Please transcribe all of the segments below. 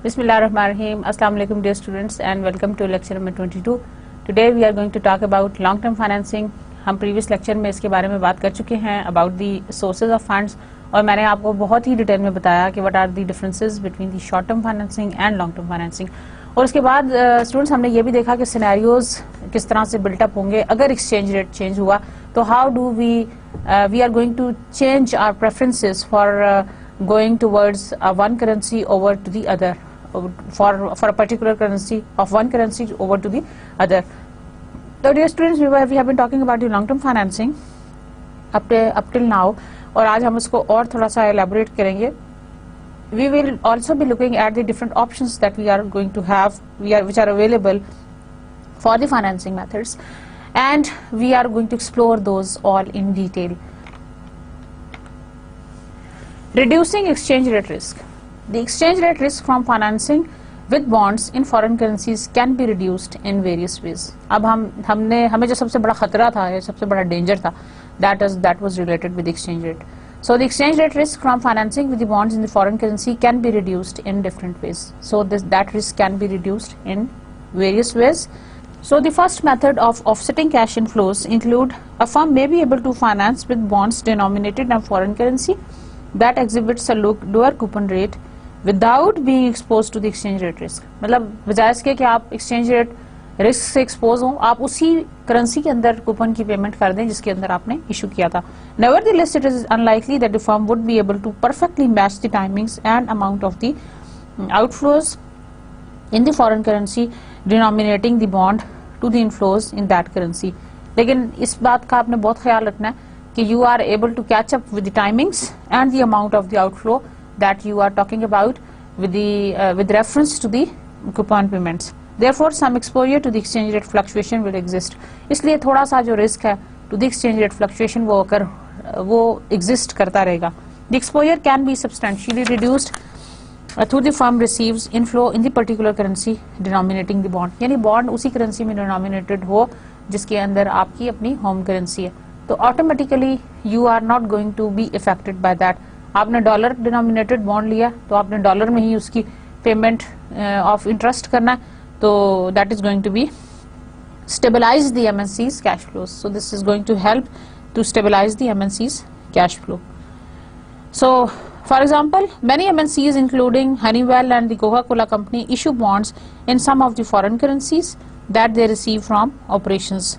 Bismillahirrahmanirrahim. Assalamu alaikum dear students and welcome to lecture number 22. Today we are going to talk about long term financing. हम previous lecture में इसके बारे में बात कर चुके हैं about the sources of funds और मैंने आपको बहुत ही डिटेल में बताया कि what are the differences between the short term financing and long term financing. और उसके बाद स्टूडेंट्स हमने ये भी देखा कि सिनेरियोज किस तरह से बिल्टअप होंगे अगर एक्सचेंज रेट चेंज हुआ तो how do we are going to change our preferences for going towards one currency over to the other for a particular currency of one currency over to the other. So dear students, we have been talking about the long term financing up till now और आज हम इसको और थोड़ा सा elaborate करेंगे. We will also be looking at the different options that we are going to have which are available for the financing methods and we are going to explore those all in detail. Reducing exchange rate risk. The exchange rate risk from financing with bonds in foreign currencies can be reduced in various ways. अब हमें जो सबसे बड़ा खतरा था, सबसे बड़ा danger था, that was related with the exchange rate. So the exchange rate risk from financing with the bonds in the foreign currency can be reduced in different ways. So that risk can be reduced in various ways. So the first method of offsetting cash inflows include a firm may be able to finance with bonds denominated in foreign currency that exhibits a lower coupon rate without being exposed to the exchange rate risk. मतलब बजाय इसके कि आप exchange rate risk से expose हो, आप उसी currency के अंदर कूपन की पेमेंट कर दें जिसके अंदर आपने इशू किया था. Nevertheless, it is unlikely that the firm would be able to perfectly match the timings and amount of the outflows in the foreign currency denominating the bond to the inflows in that currency. लेकिन इस बात का आपने बहुत ख्याल रखना है कि you are able to catch up with the timings and the amount of the outflow that you are talking about with reference to the coupon payments. Therefore, some exposure to the exchange rate fluctuation will exist. इसलिए थोड़ा सा जो risk है to the exchange rate fluctuation वो exist करता रहेगा. The exposure can be substantially reduced through the firm receives inflow in the particular currency denominating the bond. यानी bond उसी currency में denominated हो जिसके अंदर आपकी अपनी home currency है. तो automatically you are not going to be affected by that. आपने डॉलर डिनोमिनेटेड बॉन्ड लिया तो आपने डॉलर में ही उसकी पेमेंट ऑफ इंटरेस्ट करना है, तो that is going to be stabilize the MNCs cash flows. So this is going to help to stabilize the MNCs cash flow. So for example many MNCs including Honeywell and the Coca-Cola company issue bonds in some of the foreign currencies that they receive from operations.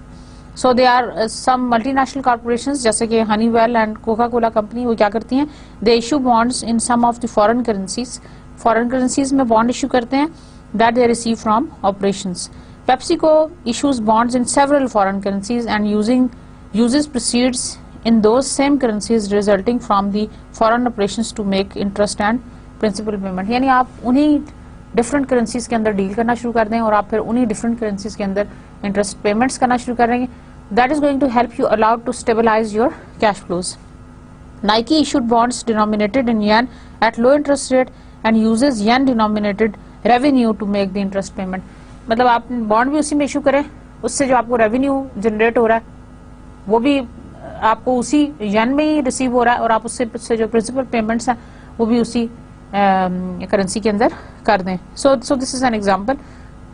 So there are some multinational corporations जैसे कि Honeywell and Coca-Cola company वो क्या करती हैं, they issue bonds in some of the foreign currencies. Foreign currencies में bond issue करते हैं that they receive from operations. PepsiCo issues bonds in several foreign currencies and uses proceeds in those same currencies resulting from the foreign operations to make interest and principal payment. यानी आप उन्हीं different currencies के अंदर deal करना शुरू कर दें और आप फिर उन्हीं different currencies के अंदर interest payments करना शुरू कर देंगे. That is going to help you allow to stabilize your cash flows. Nike issued bonds denominated in yen at low interest rate and uses yen denominated revenue to make the interest payment. मतलब आप bond भी उसी में issue करें, उससे जो आपको revenue generate हो रहा है वो भी आपको उसी येन में ही रिसीव हो रहा है और आप उससे जो प्रिंसिपल पेमेंट्स हैं वो भी उसी करेंसी के अंदर कर दें. So this is an example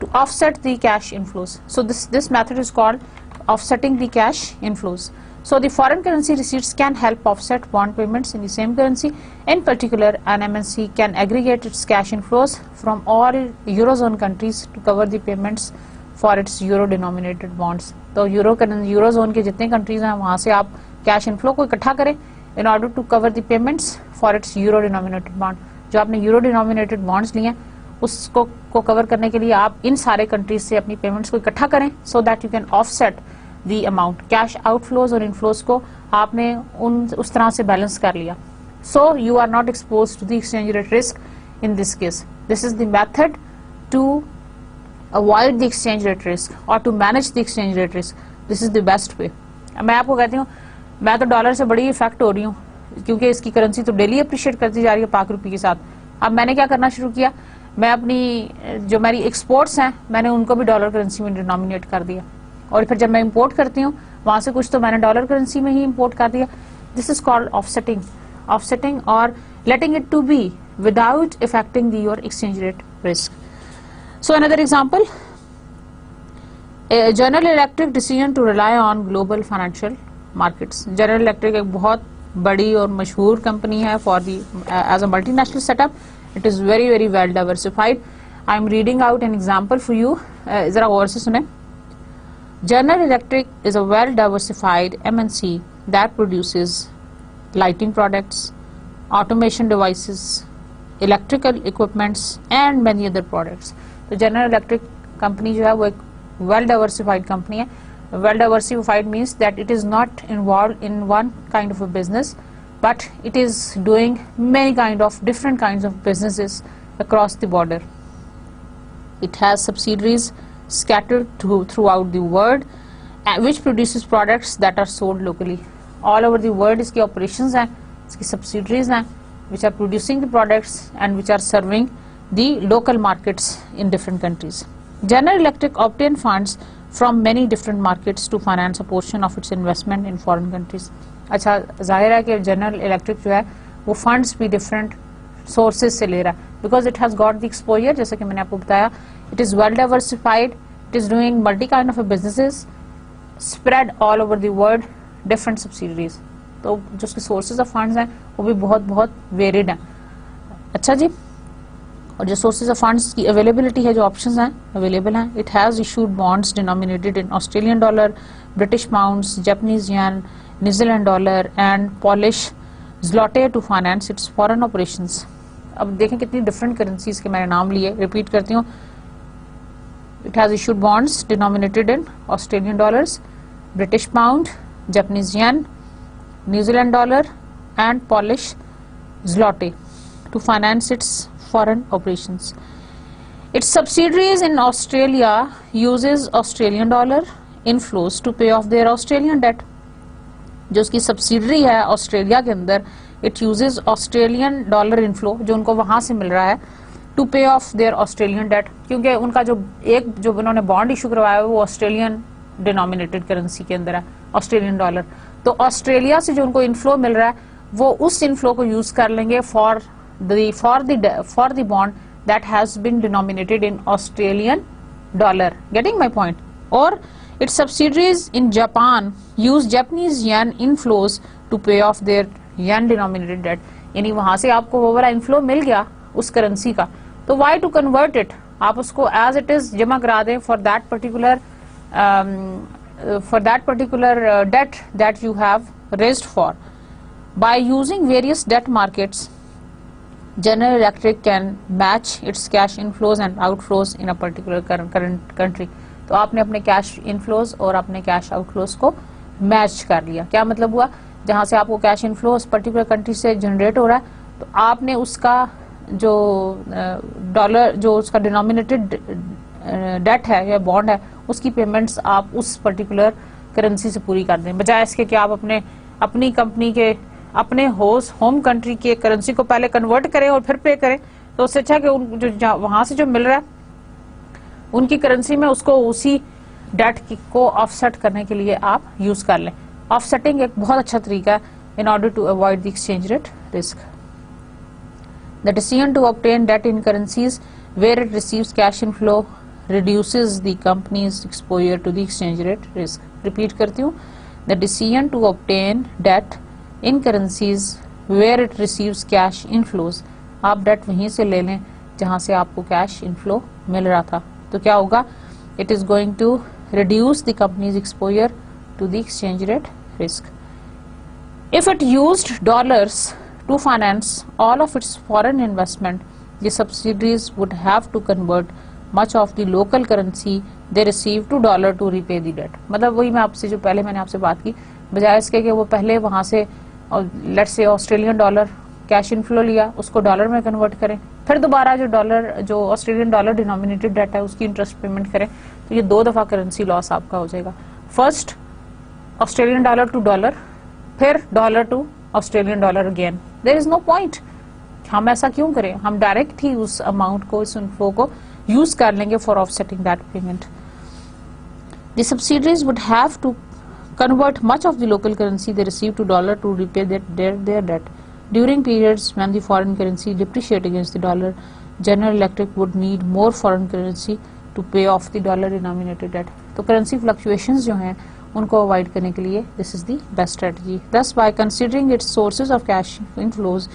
to offset the cash inflows. So this method is called offsetting the cash inflows. So the foreign currency receipts can help offset bond payments in the same currency. In particular, an MNC can aggregate its cash inflows from all Eurozone countries to cover the payments for its euro-denominated bonds. तो Eurozone के जितने countries हैं वहाँ से आप cash inflow को इकट्ठा करें in order to cover the payments for its euro-denominated bond. जो आपने euro-denominated bonds लिए हैं उसको कवर करने के लिए आप इन सारे कंट्रीज से अपनी पेमेंट्स को इकट्ठा करें so that you can offset the amount. Cash outflows और इनफ्लोज को आपने उस तरह से बैलेंस कर लिया. So you are not exposed to the exchange rate risk in this case. This is the method to avoid the exchange rate risk or to manage the exchange rate risk. This is the best way. मैं आपको कहती हूँ मैं तो dollar से बड़ी effect हो रही हूँ क्योंकि इसकी करेंसी तो डेली अप्रिशिएट करती जा रही है पाक रुपये के साथ। अब मैंने क्या करना शुरू किया, मैं अपनी जो मेरी एक्सपोर्ट्स हैं मैंने उनको भी डॉलर करेंसी में डिनोमिनेट कर दिया, और फिर जब मैं इंपोर्ट करती हूँ वहां से कुछ तो मैंने डॉलर करेंसी में ही इंपोर्ट कर दिया। दिस इज कॉल्ड ऑफसेटिंग और letting it to be without affecting your exchange rate risk. So another example, General Electric decision to rely on global financial markets. General Electric एक बहुत बड़ी और मशहूर company है for the as a multinational setup. It is very very well diversified. I am reading out an example for you, जरा गौर से सुने। General Electric is a well-diversified MNC that produces lighting products, automation devices, electrical equipments, and many other products. तो General Electric company जो है वो एक well-diversified company है. Well-diversified means that it is not involved in one kind of a business, but it is doing many different kinds of businesses across the border. It has subsidiaries scattered throughout the world, which produces products that are sold locally. All over the world इसकी operations हैं, इसकी subsidiaries हैं, which are producing the products and which are serving the local markets in different countries. General Electric obtain funds from many different markets to finance a portion of its investment in foreign countries. अच्छा, जाहिर है कि General Electric जो है वो funds भी different sources से ले रहा है, because it has got the exposure, जैसे कि मैंने आपको बताया, it is well diversified, it is doing multi kind of businesses spread all over the world, different subsidiaries. तो जो उसके sources of funds हैं वो भी बहुत varied हैं। अच्छा जी, और जो sources of funds की availability है, जो options हैं available हैं, it has issued bonds denominated in Australian dollar, British pounds, Japanese yen, New Zealand dollar and Polish zloty to finance its foreign operations. अब देखें कितनी डिफरेंट करेंसीज के मैंने नाम लिए, रिपीट करती हूँ। It has issued bonds denominated in Australian dollars, British pound, Japanese yen, New Zealand dollar and polish zloty to finance its foreign operations. Its subsidiaries in Australia uses Australian dollar inflows to pay off their Australian debt. जो उसकी subsidiary है Australia के अंदर, it uses Australian dollar inflow जो उनको वहां से मिल रहा है, टू पे ऑफ देयर ऑस्ट्रेलियन डेट, क्योंकि उनका जो उन्होंने बॉन्ड इशू करवाया है वो ऑस्ट्रेलियन डिनोमिनेटेड करेंसी के अंदर है, ऑस्ट्रेलियन डॉलर। तो ऑस्ट्रेलिया से जो उनको इनफ्लो मिल रहा है वो उस इनफ्लो को यूज कर लेंगे for the bond that has been denominated in Australian dollar. Getting my point? और its subsidiaries in Japan use Japanese yen inflows to pay off their yen denominated debt. यानी वहां से आपको वो वाला इनफ्लो मिल गया उस करेंसी का, तो why to convert it, आप उसको as it is जमा करा दें for that particular debt that you have raised for. By using various debt markets, General Electric can match its cash inflows and outflows in a particular current country. तो आपने अपने cash inflows और अपने cash outflows को match कर लिया। क्या मतलब हुआ? जहां से आपको कैश इनफ्लोज पर्टिकुलर कंट्री से जनरेट हो रहा है, तो आपने उसका जो डॉलर जो उसका डिनोमिनेटेड डेट है या बॉन्ड है उसकी पेमेंट्स आप उस पर्टिकुलर करेंसी से पूरी कर दें, बजाय इसके कि आप अपनी कंपनी के अपने होम कंट्री के करेंसी को पहले कन्वर्ट करें और फिर पे करें। तो उससे अच्छा कि जो वहां से जो मिल रहा है उनकी करेंसी में उसको उसी डेट को ऑफसेट करने के लिए आप यूज कर लें। ऑफसेटिंग एक बहुत अच्छा तरीका है in order to avoid the exchange rate risk. The decision to obtain debt in currencies where it receives cash inflow reduces the company's exposure to the exchange rate risk. Repeat करती हूँ, the decision to obtain debt in currencies where it receives cash inflows, आप debt वहीं से ले लें जहां से आपको कैश इनफ्लो मिल रहा था। तो क्या होगा? It is going to reduce the company's exposure to the exchange rate risk. If it used dollars to finance all of its foreign investment, the subsidies would have to convert much of the local currency they receive to dollar to repay the debt. मतलब वही मैं आपसे जो पहले मैंने आपसे बात की, बजाय इसके कि वो पहले वहां से let's say Australian dollar cash inflow लिया, उसको डॉलर में कन्वर्ट करें, फिर दोबारा जो ऑस्ट्रेलियन डॉलर डिनोमिनेटेड डेट है उसकी इंटरेस्ट पेमेंट करें, तो ये 2 दफा करेंसी लॉस आपका हो जाएगा। First Australian dollar to dollar, फिर dollar to Australian dollar again, there is no point. हम ऐसा क्यों करें, हम डायरेक्ट ही उस अमाउंट को, इस इन्फ्लो को यूज कर लेंगे for offsetting that payment. The subsidiaries would have to convert much of the local currency they receive to dollar to repay their debt. During periods when the foreign currency depreciate against the dollar, General Electric would need more foreign currency to pay off the dollar denominated debt. तो currency fluctuations जो हैं उनको avoid करने के लिए this is the best strategy. Thus, by considering its sources of cash inflows,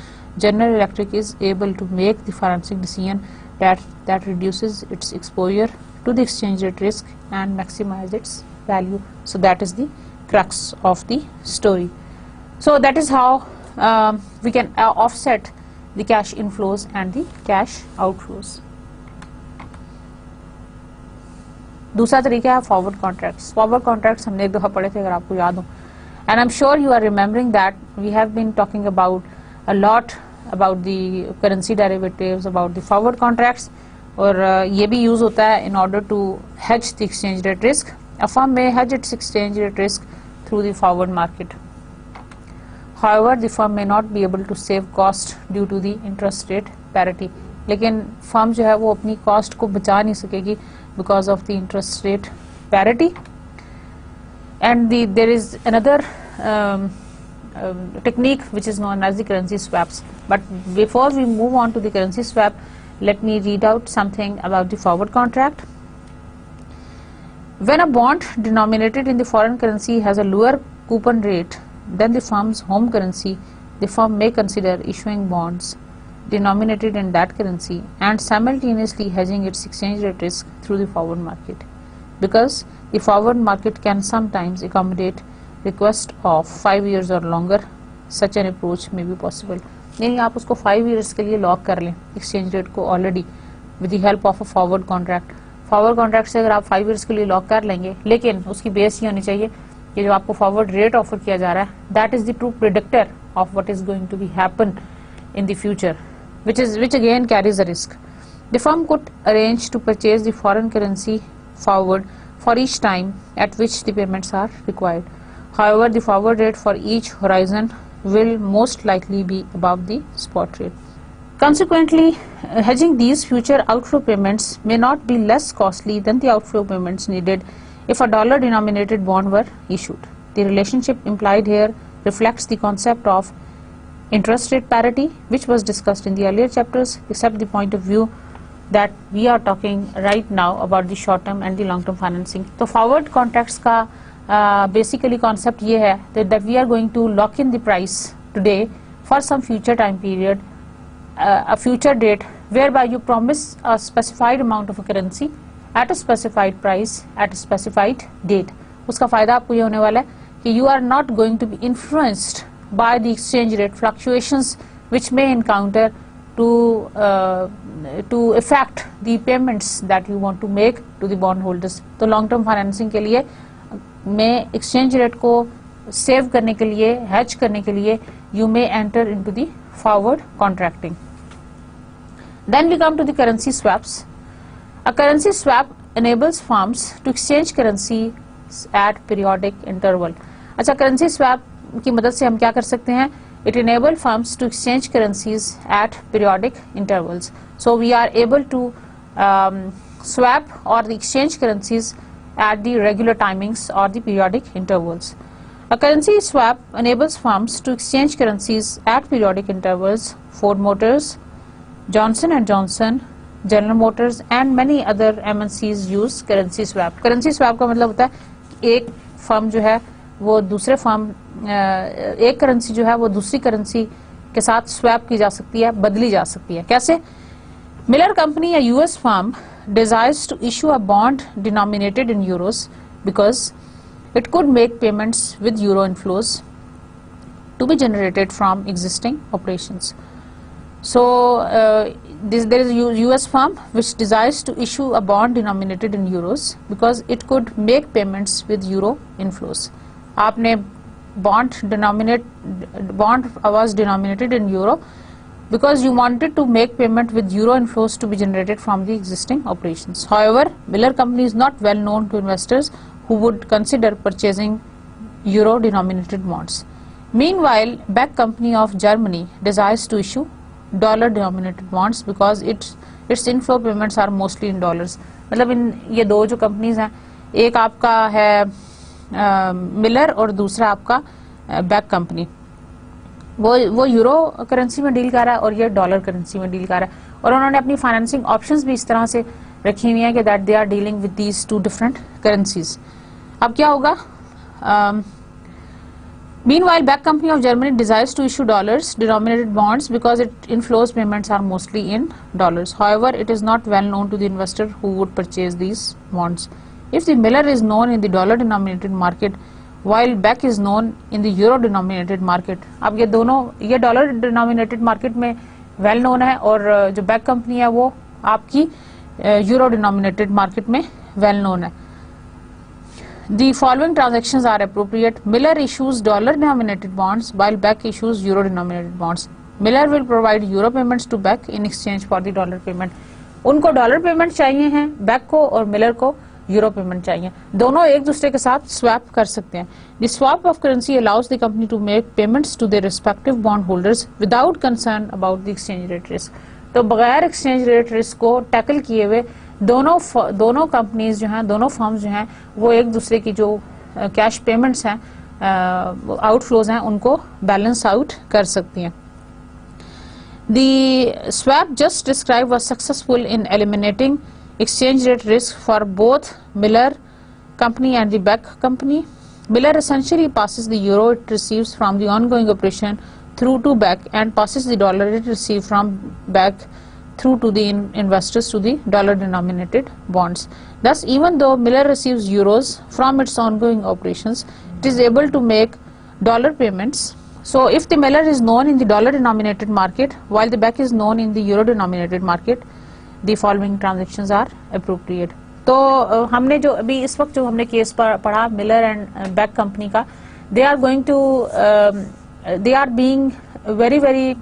General Electric is able to make the financing decision that reduces its exposure to the exchange rate risk and maximize its value. So that is the crux of the story. So that is how we can offset the cash inflows and the cash outflows. दूसरा तरीका है forward contracts. Forward contracts हमने एक दफा पढ़े थे, अगर आपको याद हो, and I am sure you are remembering that we have been talking about a lot about the currency derivatives, about the forward contracts, और ये भी यूज होता है in order to hedge the exchange rate risk. A firm may hedge its exchange rate risk through the forward market. However, the firm may not be able to save cost due to the interest rate parity. लेकिन firm जो है वो अपनी cost को बचा नहीं सकेगी because of the interest rate parity. And there is another technique which is known as the currency swaps. But before we move on to the currency swap, let me read out something about the forward contract. When a bond denominated in the foreign currency has a lower coupon rate than the firm's home currency, the firm may consider issuing bonds denominated in that currency and simultaneously hedging its exchange rate risk through the forward market. Because the forward market can sometimes accommodate request of 5 years or longer, such an approach may be possible. यानी आप उसको 5 years के लिए lock कर लें exchange rate को already with the help of a forward contract. Forward contract से अगर आप 5 years के लिए लॉक कर लेंगे, लेकिन उसकी बेस ये होनी चाहिए कि जो आपको फॉरवर्ड रेट ऑफर किया जा रहा है that is the true predictor of what is going to be happen in the future, which again carries a risk. The firm could arrange to purchase the foreign currency forward for each time at which the payments are required. However, the forward rate for each horizon will most likely be above the spot rate. Consequently, hedging these future outflow payments may not be less costly than the outflow payments needed if a dollar-denominated bond were issued. The relationship implied here reflects the concept of interest rate parity, which was discussed in the earlier chapters, except the point of view that we are talking right now about the short-term and the long-term financing. So, forward contracts का basically concept ये है that we are going to lock in the price today for some future time period, a future date whereby you promise a specified amount of a currency at a specified price at a specified date. उसका फायदा आपको ये होने वाला है कि you are not going to be influenced by the exchange rate fluctuations which may encounter to affect the payments that you want to make to the bond holders. तो long term financing के लिए में exchange rate को save करने के लिए, hedge करने के लिए you may enter into the forward contracting. Then we come to the currency swaps. A currency swap enables firms to exchange currency at periodic interval. अच्छा, currency swap की मदद से हम क्या कर सकते हैं? It enables firms to exchange currencies at periodic intervals. So we are able to swap or the exchange currencies at the regular timings or the periodic intervals. A currency swap enables firms to exchange currencies at periodic intervals. Ford Motors, Johnson and Johnson, General Motors and many other MNCs use currency swap. Currency swap का मतलब होता है एक firm जो है वो दूसरे firm, एक करेंसी जो है वो दूसरी करेंसी के साथ स्वैप की जा सकती है, बदली जा सकती है. कैसे? Miller Company, a US firm, desires to issue a bond denominated in euros because it could make payments with euro inflows to be generated from existing operations. So there is a US firm which desires to issue a bond denominated in euros because it could make payments with euro inflows. आपने bond was denominated in euro because you wanted to make payment with euro inflows to be generated from the existing operations. However, Miller Company is not well known to investors who would consider purchasing euro denominated bonds. Meanwhile, back company of Germany desires to issue dollar-denominated bonds because its inflow payments are mostly in dollars. मतलब इन ये दो जो companies हैं, एक आपका है Miller और दूसरा आपका बैक कंपनी, वो यूरो करेंसी में डील कर रहा है और ये डॉलर करेंसी में डील कर रहा है, और उन्होंने अपनी फाइनेंसिंग ऑप्शंस भी इस तरह से रखी हुई हैं कि that they are dealing with these two different currencies. अब क्या होगा? Meanwhile, back company of Germany desires to issue dollars-denominated bonds because its inflows payments are mostly in dollars. However, it is not well known to the investor who would purchase these bonds. If the miller is known in the dollar-denominated market, while back is known in the euro-denominated market. अब ये दोनों ये dollar-denominated market में well known है और जो back company है वो आपकी euro-denominated market में well known है. The following transactions are appropriate. Miller issues dollar-denominated bonds while Beck issues euro-denominated bonds. Miller will provide euro payments to Beck in exchange for the dollar payment. उनको dollar payment चाहिए हैं back को और Miller को euro payment चाहिए. दोनों एक दूसरे के साथ स्वैप कर सकते हैं. The swap of currency allows the company to make payments to their respective bond holders without concern about the exchange rate risk. तो बगैर एक्सचेंज रेट रिस्क को टैकल किए हुए दोनों कंपनीज जो हैं, दोनों फर्म्स जो हैं, वो एक दूसरे की जो कैश पेमेंट्स हैं, आउटफ्लोज हैं, उनको बैलेंस आउट कर सकती हैं. The swap just described was successful in eliminating exchange rate risk for both Miller company and the Beck company. Miller essentially passes the euro it receives from the ongoing operation through to Beck and passes the dollar it receives from Beck through to the investors to the dollar-denominated bonds. Thus, even though Miller receives euros from its ongoing operations, it is able to make dollar payments. So, if the Miller is known in the dollar-denominated market, while the Beck is known in the euro-denominated market, the following transactions are appropriate. तो हमने जो अभी इस वक्त जो हमने case पढ़ा Miller and back company का, they are going to they are being very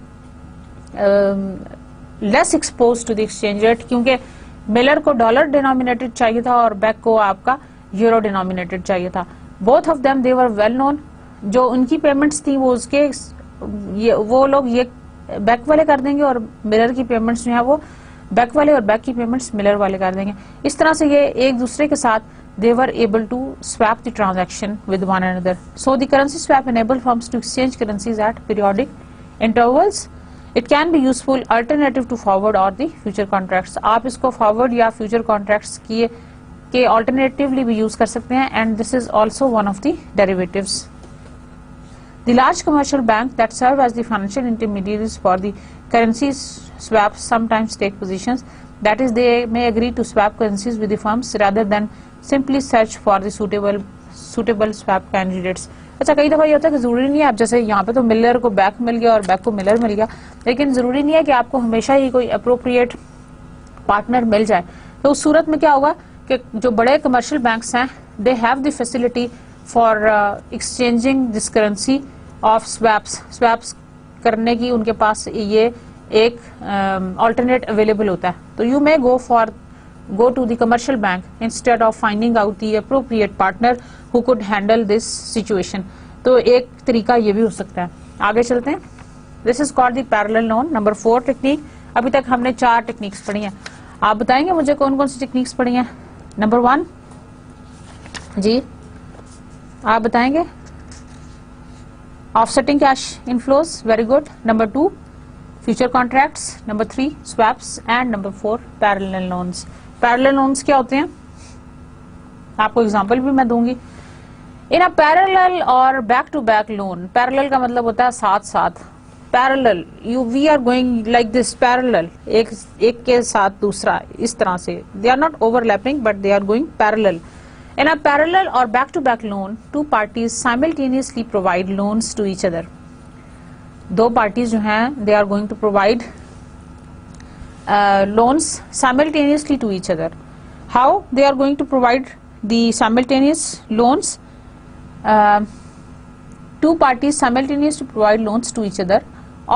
less expose to the exchange rate, क्योंकि मिलर को डॉलर डिनोमिनेटेड चाहिए था और बैक को आपका यूरो डिनोमिनेटेड चाहिए था. Both of them they were well known. जो उनकी पेमेंट्स थी वो उसके वो लोग ये बैक वाले कर देंगे और मिलर की पेमेंट्स जो है वो बैक वाले और बैक की पेमेंट्स मिलर वाले कर देंगे. इस तरह से ये एक दूसरे के साथ they were able to swap the transaction with one another. So the currency swap enable firms to exchange currencies at periodic intervals. It can be useful alternative to forward or the future contracts. आप इसको forward या future contracts के alternatively भी use कर सकते हैं, and this is also one of the derivatives. The large commercial banks that serve as the financial intermediaries for the currency swaps sometimes take positions, that is, they may agree to swap currencies with the firms rather than simply search for the suitable swap candidates. अच्छा, कई दफा ये होता है कि जरूरी नहीं है, आप जैसे यहाँ पे तो मिलर को बैक मिल गया और बैक को मिलर मिल गया, लेकिन जरूरी नहीं है कि आपको हमेशा ही कोई अप्रोप्रिएट पार्टनर मिल जाए. तो उस सूरत में क्या होगा कि जो बड़े कमर्शियल बैंक्स हैं, they have the facility for exchanging this currency of swaps करने की उनके पास ये एक ऑल्टरनेट अवेलेबल होता है. तो you may go to the commercial bank instead of finding out the appropriate partner who could handle this situation. तो एक तरीका ये भी हो सकता है. आगे चलते हैं. This is called the parallel loan. Number 4 technique. अभी तक हमने 4 टेक्निक्स पढ़ी हैं. आप बताएंगे मुझे कौन कौन सी टेक्निक्स पढ़ी हैं? नंबर 1 जी आप बताएंगे. Offsetting cash inflows, very good. Number 2 future contracts. Number 3 swaps and number 4 parallel loans. Parallel loans क्या होते हैं? आपको एग्जांपल भी मैं दूंगी. इन अ पैरेलल और back to back loan, parallel का मतलब होता है साथ साथ. Parallel we are going like this, parallel एक के साथ दूसरा, इस तरह से. They are not overlapping but they are going parallel. In a parallel और back to back loan, two parties simultaneously provide loans to each other. दो parties जो हैं, they are going to provide loans simultaneously to each other. How they are going to provide the simultaneous loans? Two parties simultaneously provide loans to each other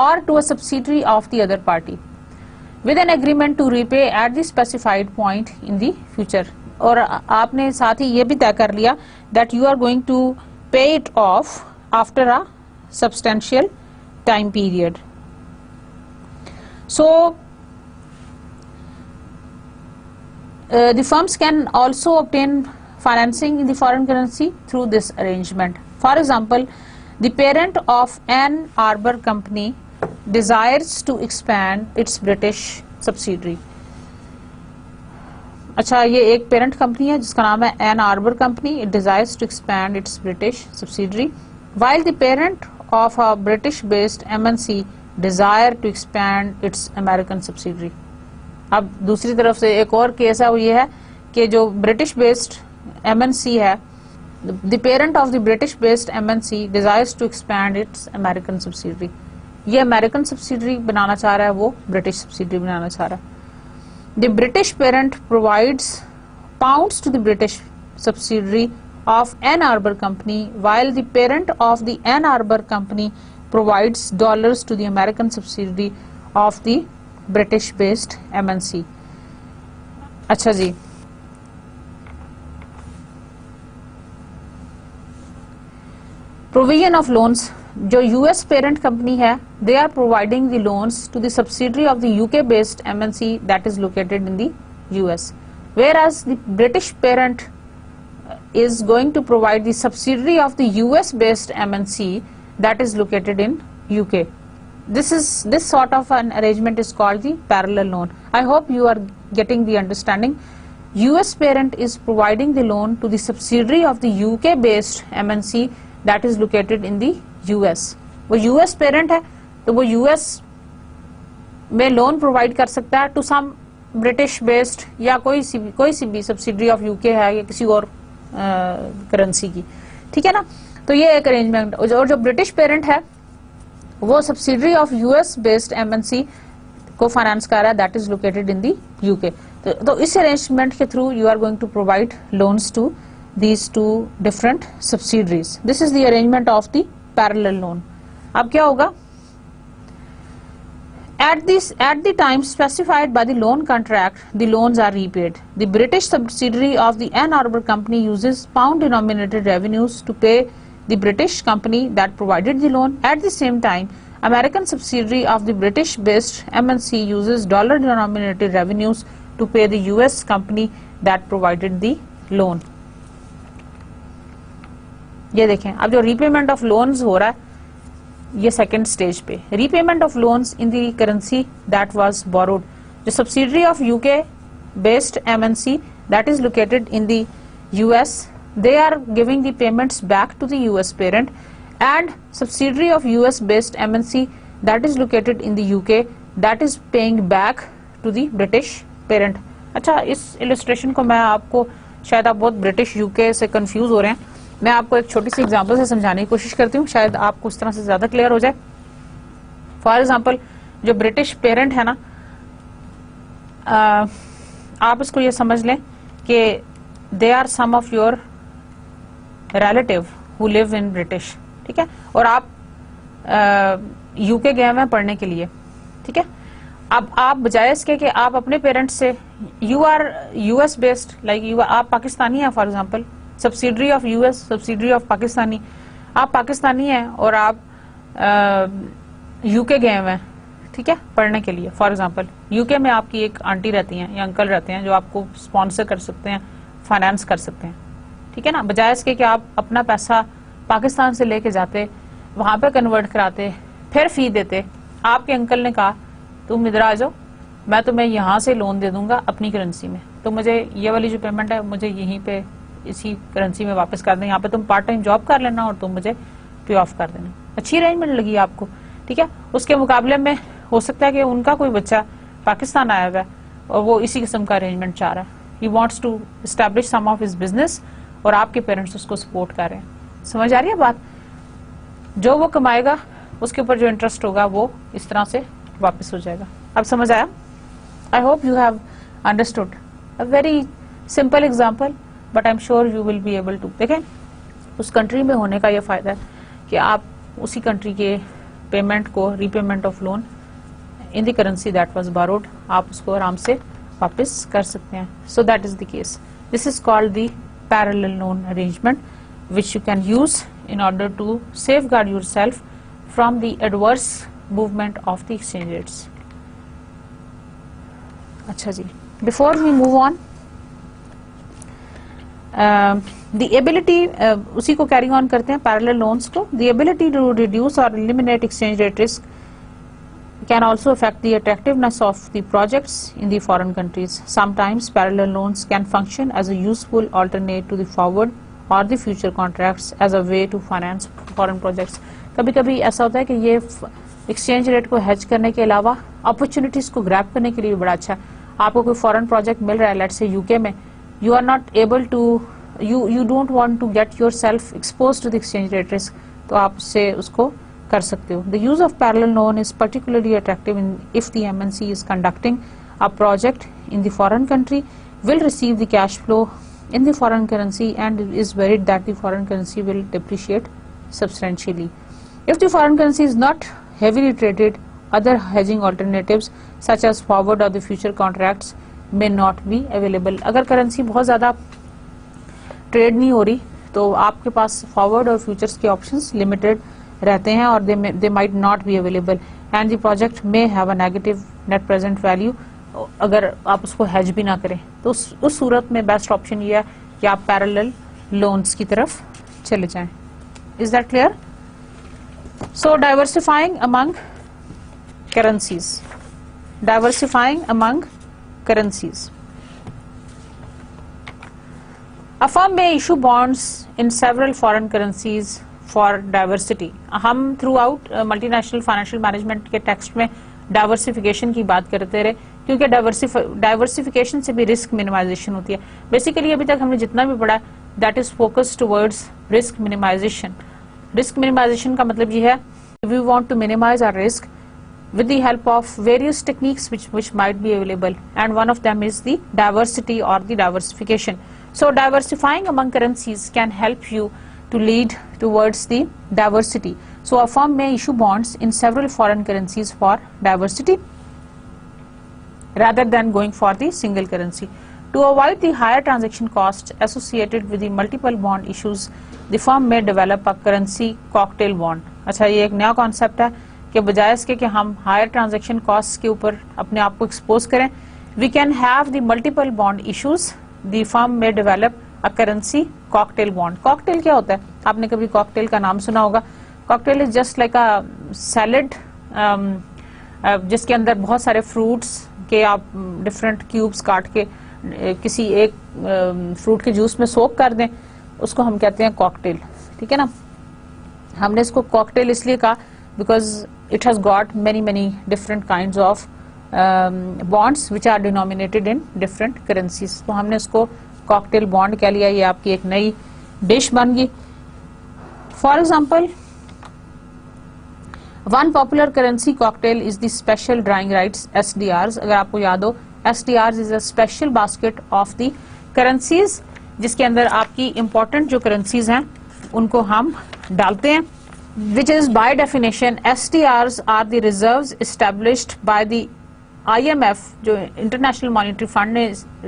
or to a subsidiary of the other party with an agreement to repay at the specified point in the future. और आपने साथ ही ये भी तय कर लिया that you are going to pay it off after a substantial time period. So the firms can also obtain financing in the foreign currency through this arrangement. For example, the parent of Ann Arbor company desires to expand its British subsidiary. अच्छा, ये एक parent company है जिसका नाम है Ann Arbor company. It desires to expand its British subsidiary, while the parent of a British based MNC desire to expand its American subsidiary. अब दूसरी तरफ से एक और केस है, वो ये है कि जो ब्रिटिश बेस्ड MNC है, the parent of the British based MNC desires to expand its American subsidiary. ये अमेरिकन सब्सिडरी बनाना चाह रहा है, वो ब्रिटिश सब्सिडरी बनाना चाह रहा है. The British parent provides pounds to the British subsidiary of Ann Arbor company, while the parent of the Ann Arbor company provides dollars to the American subsidiary of the British based MNC. अच्छा जी, provision of loans. जो US parent company है, they are providing the loans to the subsidiary of the UK based MNC that is located in the US, whereas the British parent is going to provide the subsidiary of the US based MNC that is located in UK. This sort of an arrangement is called the parallel loan. I hope you are getting the understanding. US parent is providing the loan to the subsidiary of the UK based MNC that is located in the US. वो US parent है तो वो US में loan provide कर सकता है to some British based या कोई सी भी सब्सिडरी ऑफ यूके है या किसी और करेंसी की, ठीक है ना. तो ये एक अरेंजमेंट. और जो ब्रिटिश पेरेंट है वो subsidiary of US based MNC को फाइनेंस कर रहा है, that is located in the UK. तो इस अरेंजमेंट के through you are going to provide loans to these two different subsidiaries. This is the arrangement of the parallel loan. अब क्या होगा? At the time specified by the loan contract, the loans are repaid. The British subsidiary of the Ann Arbor company uses pound-denominated revenues to pay the British company that provided the loan. At the same time, American subsidiary of the British-based MNC uses dollar-denominated revenues to pay the US company that provided the loan. ये देखें, अब जो repayment of loans हो रहा है ये second stage पे, repayment of loans in the currency that was borrowed. जो subsidiary of UK based MNC that is located in the US, they are giving the payments back to the US parent, and subsidiary of US based MNC that is located in the UK that is paying back to the British parent. अच्छा, इस illustration को मैं आपको, शायद आप बहुत British UK से confuse हो रहे हैं, मैं आपको एक छोटी सी एग्जांपल से समझाने की कोशिश करती हूँ, शायद आपको उस तरह से ज्यादा क्लियर हो जाए. फॉर एग्जांपल, जो ब्रिटिश पेरेंट है ना, आप इसको ये समझ लें कि they are some of your relative who live in British, ठीक है, और आप यूके गए हुए हैं पढ़ने के लिए, ठीक है. अब आप बजाय इसके कि आप अपने पेरेंट्स से, you are US based, like आप पाकिस्तानी हैं for example, subsidiary of US, subsidiary of Pakistani, आप पाकिस्तानी हैं और आप यूके गए हुए हैं, ठीक है, पढ़ने के लिए. फॉर एग्जांपल, यूके में आपकी एक आंटी रहती हैं या अंकल रहते हैं जो आपको स्पॉन्सर कर सकते हैं, फाइनेंस कर सकते हैं, ठीक है ना. बजाय इसके कि आप अपना पैसा पाकिस्तान से लेके जाते, वहां पे कन्वर्ट कराते, फिर फी देते, आपके अंकल ने कहा तुम इधर आ जाओ, मैं तुम्हें यहाँ से लोन दे दूंगा अपनी करेंसी में, तो मुझे ये वाली जो पेमेंट है मुझे यहीं पे इसी करेंसी में वापस कर दें, यहाँ पे तुम पार्ट टाइम जॉब कर लेना और तुम मुझे पे ऑफ कर देना. अच्छी अरेंजमेंट लगी आपको, ठीक है. उसके मुकाबले में हो सकता है कि उनका कोई बच्चा पाकिस्तान आया हुआ है और वो इसी किस्म का अरेंजमेंट चाह रहा है, he wants to establish some of his business, और आपके पेरेंट्स उसको सपोर्ट कर रहे हैं. समझ आ रही है बात? जो वो कमाएगा उसके ऊपर जो इंटरेस्ट होगा वो इस तरह से वापस हो जाएगा. अब समझ आया? I hope you have understood. A very simple example, but I am sure you will be able to. देखें, उस कंट्री में होने का ये फायदा है कि आप उसी कंट्री के पेमेंट को, repayment of loan in the currency that was borrowed, आप उसको आराम से वापस कर सकते हैं. So that is the case. This is called the parallel loan arrangement, which you can use in order to safeguard yourself from the adverse movement of the exchange rates. अच्छा जी, before we move on, the ability, उसी को carry on करते हैं parallel loans को. The ability to reduce or eliminate exchange rate risk can also affect the attractiveness of the projects in the foreign countries. Sometimes parallel loans can function as a useful alternate to the forward or the future contracts as a way to finance foreign projects. कभी कभी ऐसा होता है कि ये exchange rate को hedge करने के अलावा अपॉर्चुनिटीज को ग्रैब करने के लिए भी बड़ा अच्छा है. आपको कोई फॉरेन प्रोजेक्ट मिल रहा है, लेट्स से यूके में, you are not able to, you don't want to get yourself exposed to the exchange rate risk, तो आप उससे उसको कर सकते हो. The use of parallel loan is particularly attractive if the MNC is conducting a project in the foreign country, will receive the cash flow in the foreign currency and is worried that the foreign currency will depreciate substantially. If the foreign currency is not heavily traded, other hedging alternatives such as forward or the future contracts may not be available. अगर currency बहुत ज़्यादा trade नहीं हो रही तो आपके पास forward और futures के ऑप्शंस लिमिटेड रहते हैं और they might not be available and the project may have a negative net present value. अगर आप उसको हेज भी ना करें तो उस सूरत में बेस्ट ऑप्शन ये है कि आप पैरेलल लोन्स की तरफ चले जाएं. Is that clear? So diversifying among currencies, diversifying among currencies. A firm may issue bonds in several foreign currencies for diversity. हम throughout multinational financial management के टेक्स्ट में डाइवर्सिफिकेशन की बात करते रहे क्योंकि डाइवर्सिफिकेशन से भी रिस्क मिनिमाइजेशन होती है. बेसिकली अभी तक हमने जितना भी पढ़ा that is focused towards risk minimization. Risk minimization का मतलब ये है we want to minimize our risk with the help of various techniques which might be available, and one of them is the diversity or the diversification. So diversifying among currencies can help you to lead towards the diversity. So a firm may issue bonds in several foreign currencies for diversity rather than going for the single currency. To avoid the higher transaction costs associated with the multiple bond issues, the firm may develop a currency cocktail bond. अच्छा, ये एक नया concept है कि बजाय इसके कि हम हायर ट्रांजैक्शन कॉस्ट के ऊपर अपने आप को एक्सपोज करें, we can have the multiple bond issues. The firm may develop a currency cocktail bond. Cocktail क्या होता है? आपने कभी कॉकटेल का नाम सुना होगा. Cocktail is just like a salad जिसके अंदर बहुत सारे फ्रूट्स के आप डिफरेंट क्यूब्स काट के किसी एक फ्रूट के जूस में सोक कर दें, उसको हम कहते हैं कॉकटेल. ठीक है ना? हमने इसको कॉकटेल इसलिए कहा because it has got many different kinds of bonds which are denominated in different currencies. तो हमने इसको cocktail bond कह लिया. ये आपकी एक नई डिश बन गई. For example, one popular currency cocktail is the special drawing rights SDRs. अगर आपको याद हो, SDRs is a special basket of the currencies जिसके अंदर आपकी important जो currencies हैं उनको हम डालते हैं. Which is by definition SDRs are the reserves established by the IMF जो इंटरनेशनल मॉनेटरी फंड ने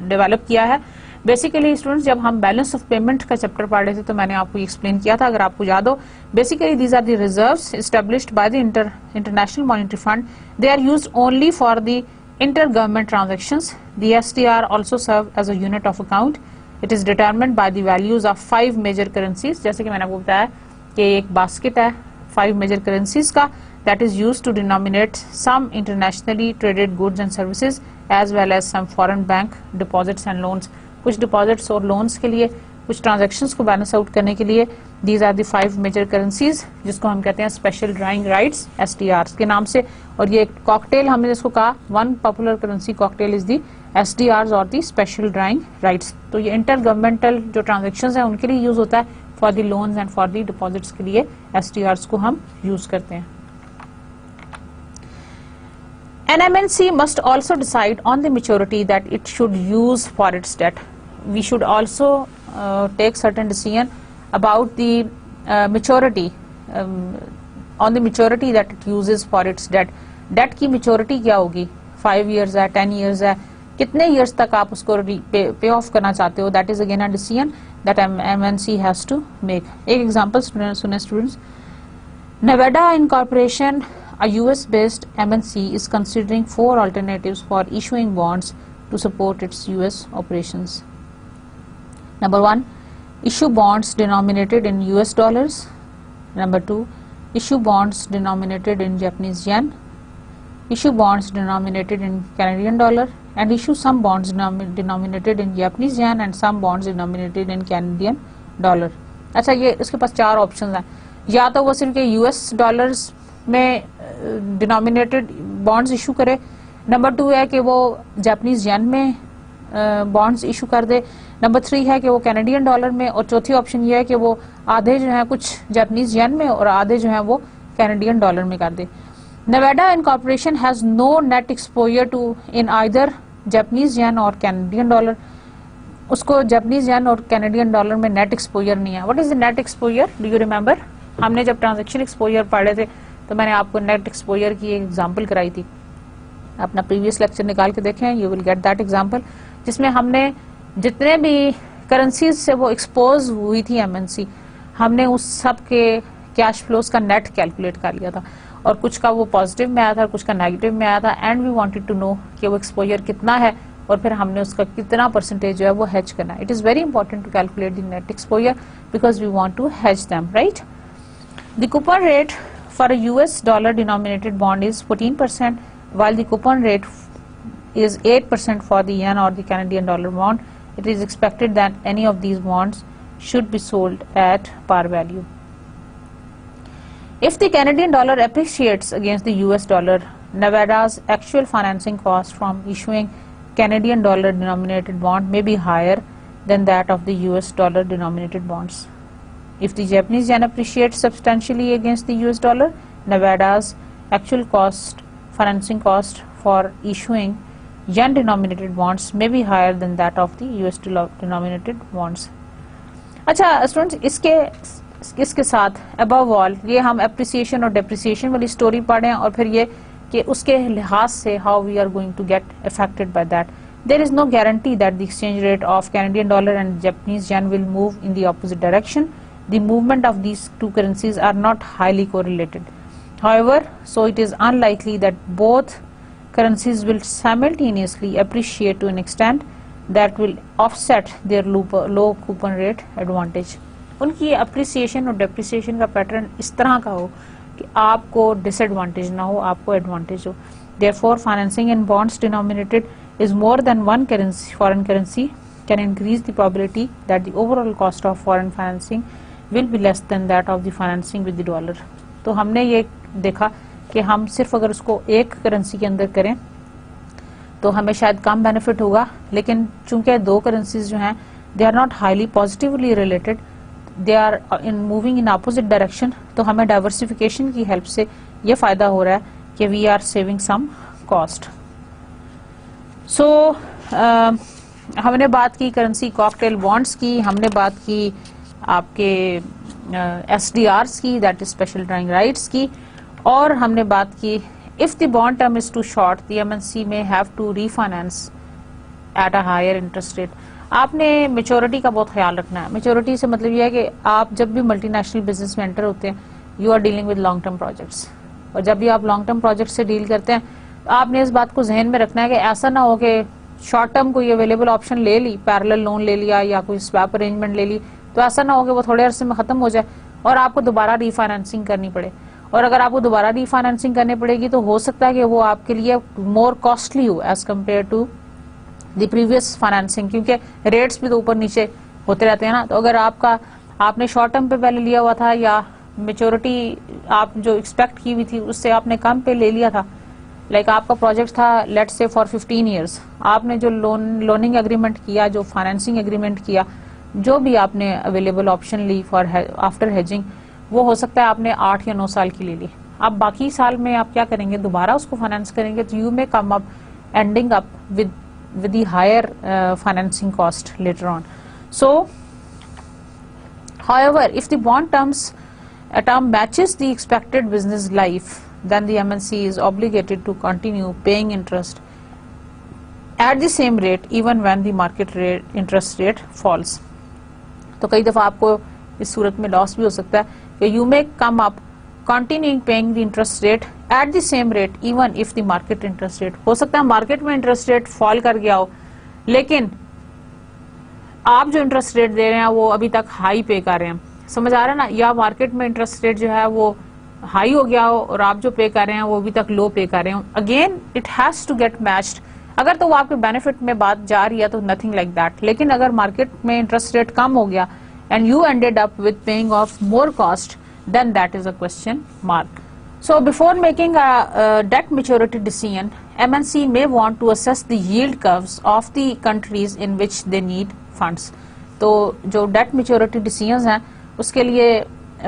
डेवलप किया है. बेसिकली स्टूडेंट्स, जब हम बैलेंस ऑफ पेमेंट का चैप्टर पढ़ रहे थे तो मैंने आपको एक्सप्लेन किया था, अगर आपको याद हो. Basically these are the reserves established by the International Monetary Fund. They are used only for the inter government transactions. The SDR also serve as a unit of account. It is determined by the values of 5 major currencies. जैसे कि मैंने आपको बताया कि एक basket है 5 major currencies का that is used to denominate some internationally traded goods and services as well as some foreign bank deposits and loans. कुछ डिपॉजिट्स और लोन्स के लिए, कुछ ट्रांजैक्शंस को बैलेंस आउट करने के लिए these are the 5 major currencies जिसको हम कहते हैं स्पेशल ड्राइंग राइट्स SDRs के नाम से. और ये कॉकटेल हमने जिसको कहा, one popular currency cocktail is the SDRs और दी स्पेशल ड्राइंग राइट्स. तो ये इंटर गवर्नमेंटल जो ट्रांजेक्शन्स हैं उनके लिए यूज होता है. For the loans and for the deposits के लिए SDRs को हम यूज करते हैं. An MNC must also decide on the maturity that it should use for its debt. We should also take certain decision about the maturity, on the maturity that it uses for its debt. Debt की maturity क्या होगी? 5 years है, 10 years है, कितने years तक आप उसको pay off करना चाहते हो? That is again a decision that MNC has to make. एक example सुने students. Nevada Incorporation, a US-based MNC, is considering 4 alternatives for issuing bonds to support its US operations. Number 1, issue bonds denominated in US dollars. Number 2, issue bonds denominated in Japanese yen, issue bonds denominated in Canadian dollar, and issue some bonds denominated in Japanese yen and some bonds denominated in Canadian dollar. अच्छा, ये इसके पास 4 option हैं. या तो वो सिर्फ US dollars में denominated bonds issue करे. नंबर 2 है कि वो जापानीज येन में बॉन्ड्स इशू कर दे. नंबर 3 है कि वो कैनेडियन डॉलर में. और चौथी ऑप्शन ये है कि वो आधे जो है कुछ जापानीज येन में और आधे जो है वो कैनेडियन डॉलर में कर दे. Nevada Incorporation has no net exposure to in either Japanese yen or Canadian dollar. उसको जापानीज येन और कैनेडियन डॉलर में नेट एक्सपोजर नहीं है. What is the net exposure? Do you remember? हमने जब ट्रांजैक्शन एक्सपोजर पढ़े थे तो मैंने आपको नेट एक्सपोजर की एग्जांपल कराई थी. अपना प्रीवियस लेक्चर निकाल के देखें, you will get that example, जिसमें हमने जितने भी करेंसीज से वो एक्सपोज हुई थी एमएनसी, हमने उस सब के कैश फ्लोज का नेट कैलकुलेट कर लिया था. और कुछ का वो पॉजिटिव में आया था, कुछ का नेगेटिव में आया था. And we wanted to know कि वो एक्सपोजर कितना है और फिर हमने उसका कितना परसेंटेज जो है वो हेज करना है. It is very important to calculate the net exposure because we want to hedge them, right. The coupon rate for a US dollar denominated bond is 14%, while the coupon rate is 8% for the yen or the Canadian dollar bond. It is expected that any of these bonds should be sold at par value. If the Canadian dollar appreciates against the US dollar, Nevada's actual financing cost from issuing Canadian dollar denominated bond may be higher than that of the US dollar denominated bonds. If the Japanese yen appreciates substantially against the US dollar, Nevada's actual financing cost for issuing yen denominated bonds may be higher than that of the US denominated bonds. अच्छा students, इसके साथ above all ये हम appreciation और depreciation वाली story पढ़े और फिर ये कि उसके लिहाज से how we are going to get affected by that. There is no guarantee that the exchange rate of Canadian dollar and Japanese yen will move in the opposite direction. The movement of these two currencies are not highly correlated. However, so it is unlikely that both currencies will simultaneously appreciate to an extent that will offset their low coupon rate advantage. उनकी appreciation और depreciation का pattern इस तरह का हो कि आपको disadvantage ना हो, आपको advantage हो. Therefore, financing in bonds denominated is more than one foreign currency can increase the probability that the overall cost of foreign financing will be less than that of the financing with the dollar. तो हमने ये देखा कि हम सिर्फ अगर उसको एक करेंसी के अंदर करें तो हमें शायद कम बेनिफिट होगा, लेकिन चूंकि 2 करेंसीज जो हैं they are not highly positively related, they are in moving in opposite direction, तो हमें डाइवर्सिफिकेशन की हेल्प से ये फायदा हो रहा है कि we are saving some cost. So हमने बात की करेंसी कॉकटेल बॉन्ड्स की, हमने बात की आपके SDRs की, that is special drawing rights की, और हमने बात की if the bond term is too short the MNC may have to refinance at a higher interest rate. आपने मेच्योरिटी का बहुत ख्याल रखना है. मेच्योरिटी से मतलब यह है कि आप जब भी मल्टीनेशनल बिजनेस में एंटर होते हैं you are dealing with long term projects, और जब भी आप लॉन्ग टर्म प्रोजेक्ट से डील करते हैं तो आपने इस बात को जहन में रखना है कि ऐसा ना हो कि शॉर्ट टर्म कोई अवेलेबल ऑप्शन ले ली, पैरेलल लोन ले लिया या कोई स्वैप अरेंजमेंट ले ली, तो ऐसा ना हो कि वो थोड़े अरसे में खत्म हो जाए और आपको दोबारा रीफाइनेंसिंग करनी पड़े. और अगर आपको दोबारा रीफाइनेंसिंग करनी पड़ेगी तो हो सकता है कि वो आपके लिए मोर कॉस्टली हो as compare to the previous financing, क्योंकि रेट्स भी तो ऊपर नीचे होते रहते हैं ना. तो अगर आपने शॉर्ट टर्म पे पहले लिया हुआ था या मेच्योरिटी आप जो एक्सपेक्ट की हुई थी उससे आपने कम पे ले लिया था, लाइक आपका प्रोजेक्ट था लेट्स से फॉर 15 ईयर्स, आपने जो लोनिंग एग्रीमेंट किया, जो फाइनेंसिंग एग्रीमेंट किया, जो भी आपने अवेलेबल ऑप्शन ली फॉर आफ्टर हेजिंग, वो हो सकता है आपने 8 या 9 साल की ले ली. अब बाकी साल में आप क्या करेंगे, दोबारा उसको फाइनेंस करेंगे, तो you may come up ending up with the higher financing cost later on. So however, if the bond term matches the expected business life, then the MNC is obligated to continue paying interest at the same rate even when the market interest rate falls. तो कई दफा आपको इस सूरत में loss भी हो सकता है कि you may come up continuing paying the interest rate at the same rate even if the market interest rate, हो सकता है मार्केट में इंटरेस्ट रेट फॉल कर गया हो, लेकिन आप जो इंटरेस्ट रेट दे रहे हैं वो अभी तक हाई पे कर रहे हैं, समझ आ रहा है ना, या मार्केट में इंटरेस्ट रेट जो है वो हाई हो गया हो और आप जो पे कर रहे हैं वो अभी तक लो पे कर रहे हो, again it has to get matched. अगर तो वो आपके बेनिफिट में बात जा रही है तो नथिंग लाइक दैट, लेकिन अगर मार्केट में इंटरेस्ट रेट कम हो गया and you ended up with paying of more cost, then that is a question mark. So before making a debt maturity decision, MNC may want to assess the yield curves of the countries in which they need funds. तो जो debt maturity decisions हैं उसके लिए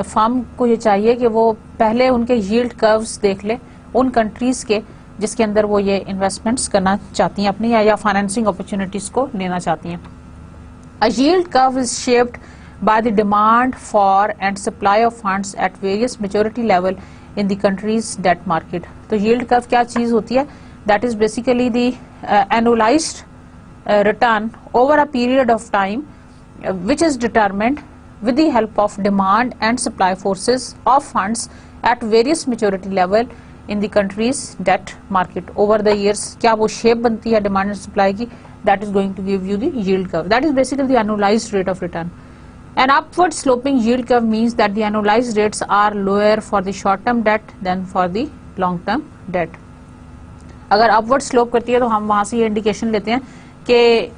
firm को ये चाहिए कि वो पहले उनके yield curves देख ले उन countries के जिसके अंदर वो ये investments करना चाहती हैं अपनी या financing opportunities को लेना चाहती हैं। A yield curve is shaped by the demand for and supply of funds at various maturity level in the country's debt market. तो yield curve क्या चीज होती है? That is basically the annualized return over a period of time which is determined with the help of demand and supply forces of funds at various maturity level in the country's debt market. Over the years क्या वो shape बनती है demand and supply की? That is going to give you the yield curve. That is basically the annualized rate of return. An upward sloping yield curve means that the annualized rates are lower for the short term debt than for the long term debt. अगर upward slope करती है तो हम वहां से ये indication लेते हैं कि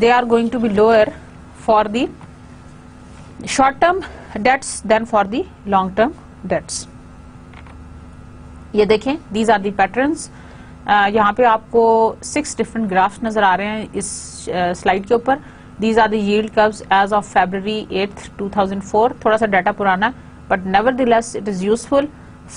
they are going to be lower for the short term debts than for the long term debts. ये देखें, these are the patterns. यहाँ पे आपको 6 different graphs नजर आ रहे हैं इस स्लाइड के ऊपर। These are the yield curves as of February 8th, 2004. थोड़ा सा डाटा पुराना, but nevertheless it is useful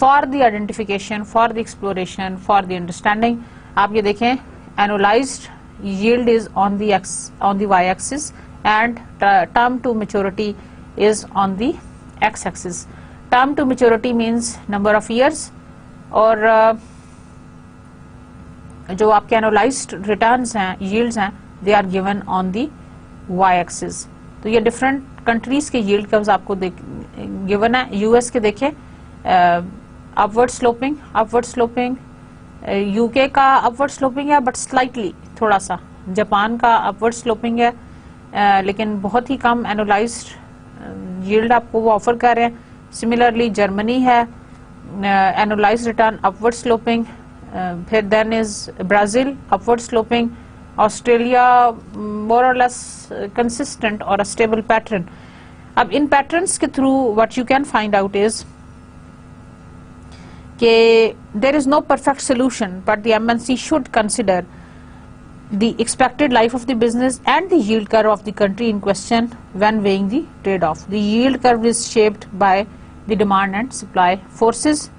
for the identification, for the exploration, for the understanding. आप ये देखें, annualized yield is on the y-axis and term to maturity is on the x-axis. Term to maturity means number of years और जो आपके annualized returns हैं, yields हैं, they are given on the y-axis. तो ये डिफरेंट कंट्रीज के yield curves आपको given है। यूएस के देखें अपवर्ड स्लोपिंग, यूके का अपवर्ड स्लोपिंग है बट स्लाइटली थोड़ा सा, जापान का अपवर्ड स्लोपिंग है लेकिन बहुत ही कम एनुलाइज्ड यील्ड आपको वो ऑफर कर रहे हैं। सिमिलरली जर्मनी है एनुलाइज्ड रिटर्न अपवर्ड स्लोपिंग, फिर then is Brazil upward sloping, Australia more और लेस कंसिस्टेंट और अ स्टेबल पैटर्न। अब इन पैटर्न्स के through what you can find out is कि there is no perfect solution but the MNC should consider the expected life of the business and the yield curve of the country in question when weighing the trade off. The yield curve is shaped by the demand and supply forces.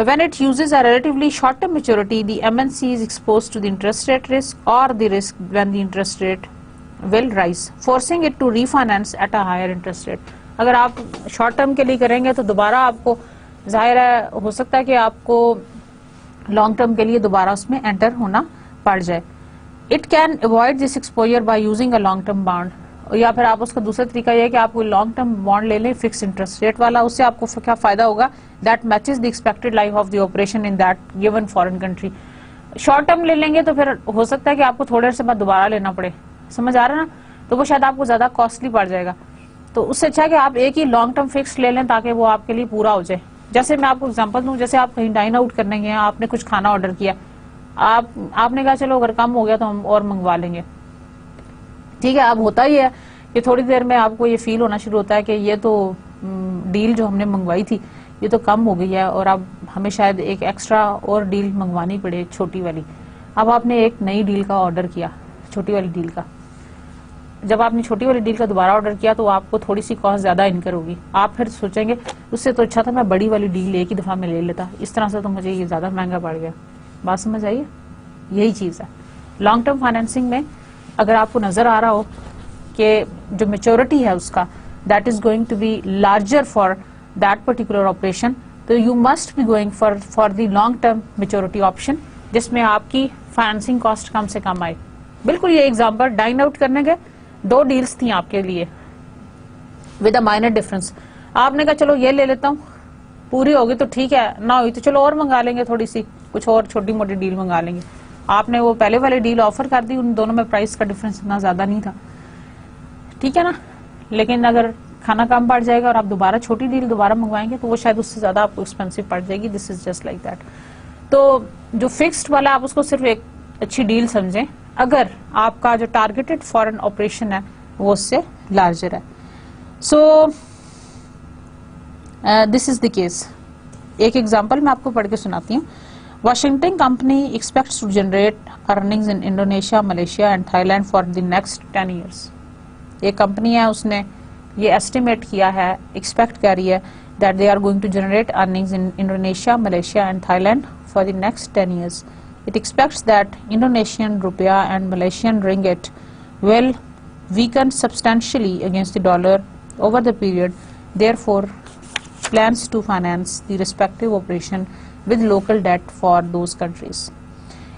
When it uses a relatively short-term maturity, the MNC is exposed to the interest rate risk or the risk when the interest rate will rise, forcing it to refinance at a higher interest rate. अगर आप short term के लिए करेंगे तो दोबारा आपको जाहिर है हो सकता है कि आपको long term के लिए दोबारा उसमें enter होना पड़ जाए। It can avoid this exposure by using a long-term bond. या फिर आप उसका दूसरा तरीका यह है कि आप कोई लॉन्ग टर्म बॉन्ड ले लें फिक्स इंटरेस्ट रेट वाला, उससे आपको क्या फायदा होगा, that matches the expected life of the operation in that given foreign country. Short term ले लेंगे तो फिर हो सकता है कि आपको थोड़े से बाद दोबारा लेना पड़े, समझ आ रहा है ना, तो वो शायद आपको ज्यादा कॉस्टली पड़ जाएगा। तो उससे अच्छा है कि आप एक ही लॉन्ग टर्म फिक्स ले लें ताकि वो आपके लिए पूरा हो जाए। जैसे मैं आपको एग्जांपल दूं, जैसे आप कहीं डाइन आउट करने गए, आपने कुछ खाना ऑर्डर किया, आपने कहा चलो अगर कम हो गया तो हम और मंगवा लेंगे, ठीक है। अब होता ही है कि थोड़ी देर में आपको ये फील होना शुरू होता है कि ये तो डील जो हमने मंगवाई थी ये तो कम हो गई है और अब हमें शायद एक एक्स्ट्रा और डील मंगवानी पड़े छोटी वाली। अब आपने एक नई डील का ऑर्डर किया, छोटी वाली डील का। जब आपने छोटी वाली डील का दोबारा ऑर्डर किया तो आपको थोड़ी सी कॉस्ट ज्यादा इनकर होगी। आप फिर सोचेंगे उससे तो अच्छा था मैं बड़ी वाली डील एक ही दफा में ले लेता, इस तरह से तो मुझे ये ज्यादा महंगा पड़ गया। बात समझ आई है? यही चीज है लॉन्ग टर्म फाइनेंसिंग में। अगर आपको नजर आ रहा हो कि जो मेच्योरिटी है उसका that is going to be larger for that particular operation, तो you must be going for the long term maturity option जिसमें आपकी फाइनेंसिंग कॉस्ट कम से कम आए। बिल्कुल ये एग्जांपल, डाइन आउट करने के 2 डील्स थी आपके लिए विद अ माइनर डिफरेंस। आपने कहा चलो ये ले लेता हूँ, पूरी होगी तो ठीक है, ना हुई तो चलो और मंगा लेंगे, थोड़ी सी कुछ और छोटी मोटी डील मंगा लेंगे। आपने वो पहले वाली डील ऑफर कर दी, उन दोनों में प्राइस का डिफरेंस इतना ज्यादा नहीं था, ठीक है ना। लेकिन अगर खाना कम पड़ जाएगा और आप दोबारा छोटी डील दोबारा मंगवाएंगे तो वो शायद उससे ज्यादा आपको एक्सपेंसिव पड़ जाएगी। This is just like that. तो जो फिक्स्ड वाला आप उसको सिर्फ एक अच्छी डील समझें अगर आपका जो टारगेटेड फॉरेन ऑपरेशन है वो उससे लार्जर है। सो दिस इज द केस। एक एग्जांपल मैं आपको पढ़ के सुनाती हूँ। Washington company expects to generate earnings in Indonesia, Malaysia and Thailand for the next 10 years. एक कंपनी है, उसने ये एस्टिमेट किया है, एक्सपेक्ट कर रही है that they are going to generate earnings in Indonesia, Malaysia and Thailand for the next 10 years. It expects that Indonesian rupiah and Malaysian ringgit will weaken substantially against the dollar over the period. Therefore, plans to finance the respective operation with local debt for those countries.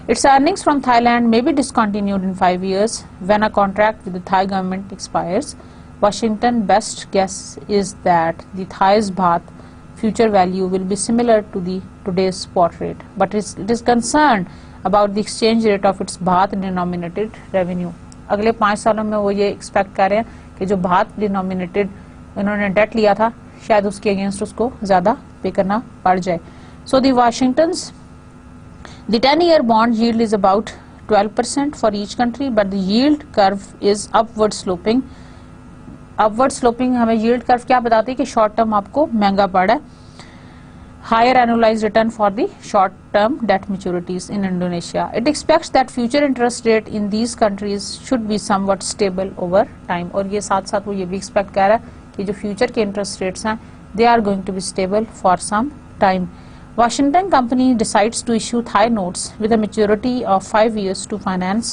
Its earnings from Thailand may be discontinued in 5 years when a contract with the Thai government expires. Washington's best guess is that the Thai's baht future value will be similar to the today's spot rate, but it is concerned about the exchange rate of its baht denominated revenue. अगले 5 सालों में वो ये expect कर रहे हैं कि जो बात डिनोमिनेटेड उन्होंने डेट लिया था शायद उसके अगेंस्ट उसको ज्यादा पे करना पड़ जाए। So the 10-year bond yield is about 12% for each country, but the yield curve is upward sloping. Upward sloping हमें yield curve क्या बताती है कि short term आपको महंगा पड़ा है। Higher annualized return for the short term debt maturities in Indonesia. It expects that future interest rate in these countries should be somewhat stable over time. और ये साथ साथ वो ये भी expect कर रहा है कि जो future के interest rates हैं they are going to be stable for some time. Washington company decides to issue Thai notes with a maturity of 5 years to finance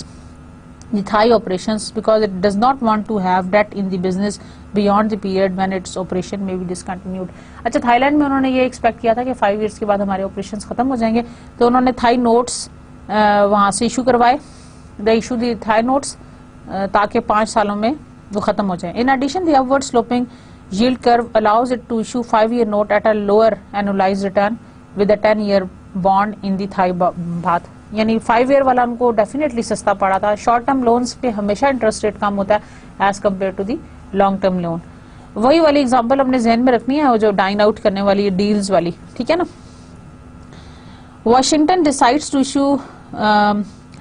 the Thai operations because it does not want to have debt in the business beyond the period when its operation may be discontinued. अच्छा, Thailand में उन्होंने ये expect किया था कि 5 years के बाद हमारे operations खत्म हो जाएंगे, तो उन्होंने थाई नोट्स वहाँ से इशू करवाए, the issue the Thai notes ताकि 5 सालों में वो खत्म हो जाए। In addition, the upward sloping yield curve allows it to issue 5-year note at a lower annualized return with a 10-year bond in the Thai baht. यानी 5 year वाला उनको डेफिनेटली सस्ता पड़ा था। शॉर्ट टर्म लोन्स पे हमेशा interest rate कम होता है as compare to the long term loan. वही वाली एग्जांपल हमने जहन में रखनी है, वो जो डाइन आउट करने वाली डील्स वाली, ठीक है ना। Washington decides to issue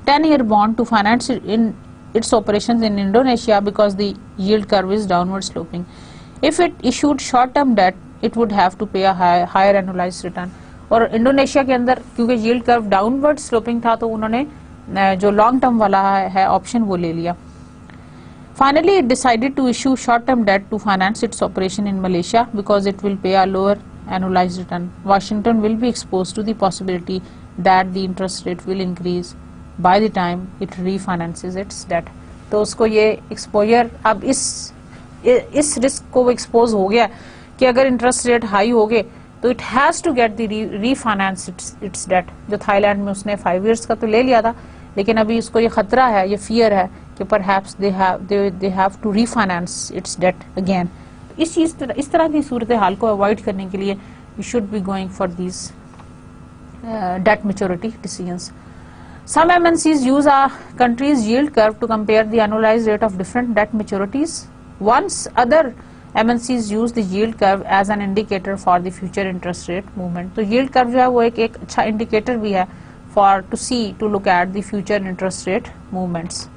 10-year bond to finance in its operations in Indonesia because the yield curve is downward sloping. If it issued short-term debt, it would have to pay a higher annualized return. और Indonesia के अंदर क्योंकि yield curve downward sloping था तो उन्होंने जो long term वाला है ऑप्शन वो ले लिया। Finally, it decided to issue short-term debt to finance its operation in Malaysia because it will pay a lower annualized return. Washington will be exposed to the possibility that the interest rate will increase by the time it refinances its debt. तो उसको ये exposure अब इस risk को वो expose हो गया कि अगर इंटरेस्ट रेट हाई हो गए तो it has to get the refinance its debt. जो थाईलैंड में उसने 5 years का तो ले लिया था, लेकिन अभी इसको ये खतरा है, ये फियर है कि perhaps they have to refinance its debt again. इस तरह की सूरत हाल को अवॉइड करने के लिए you should be going for these debt maturity decisions. Some MNCs use a country's yield curve to compare the annualized rate of different debt maturities. Once other MNCs use the yield curve as an indicator for the future interest rate movement. तो yield curve जो है वो एक अच्छा indicator भी है to look at the future interest rate movements.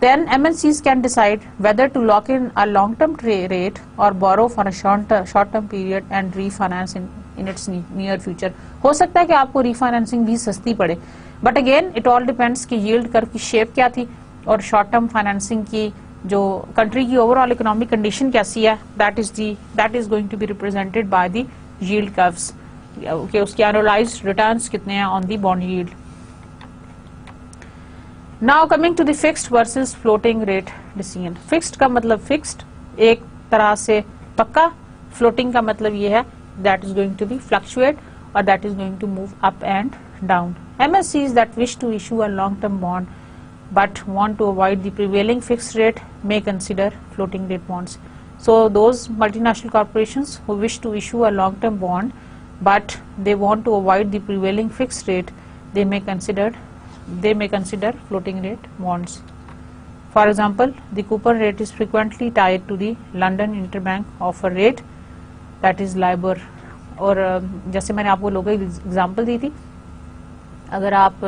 Then MNCs can decide whether to lock in a long-term rate or borrow for a short-term period and refinance in its near future. हो सकता है कि आपको refinancing भी सस्ती पड़े, but again it all depends कि yield curve की shape क्या थी और short-term financing की जो कंट्री की ओवरऑल इकोनॉमिक कंडीशन कैसी है, that is going to be represented by the yield curves कि उसके एनुअलाइज्ड रिटर्न्स कितने हैं on the bond yield. Now coming to the fixed versus floating rate decision. Fixed का मतलब फिक्स्ड, एक तरह से पक्का, फ्लोटिंग का मतलब ये है that is going to be fluctuate और that is going to move up and down. MNCs that wish to issue a long-term bond but want to avoid the prevailing fixed rate may consider floating rate bonds. So those multinational corporations who wish to issue a long-term bond, but they want to avoid the prevailing fixed rate, they may consider floating rate bonds. For example, the coupon rate is frequently tied to the London Interbank Offer Rate, that is LIBOR. और जैसे मैंने आपको लोगों की example दी थी, अगर आप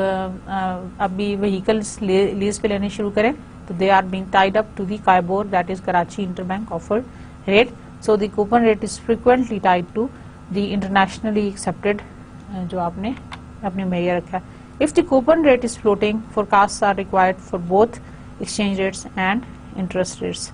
अभी व्हीकल्स लीज पे लेने शुरू करें तो they are being tied up to the KIBOR, that is Karachi interbank offer rate. So the coupon rate is frequently tied to the internationally accepted जो आपने अपने मेयर रखा है. If the coupon rate is floating, forecast are required for both exchange rates and interest rates.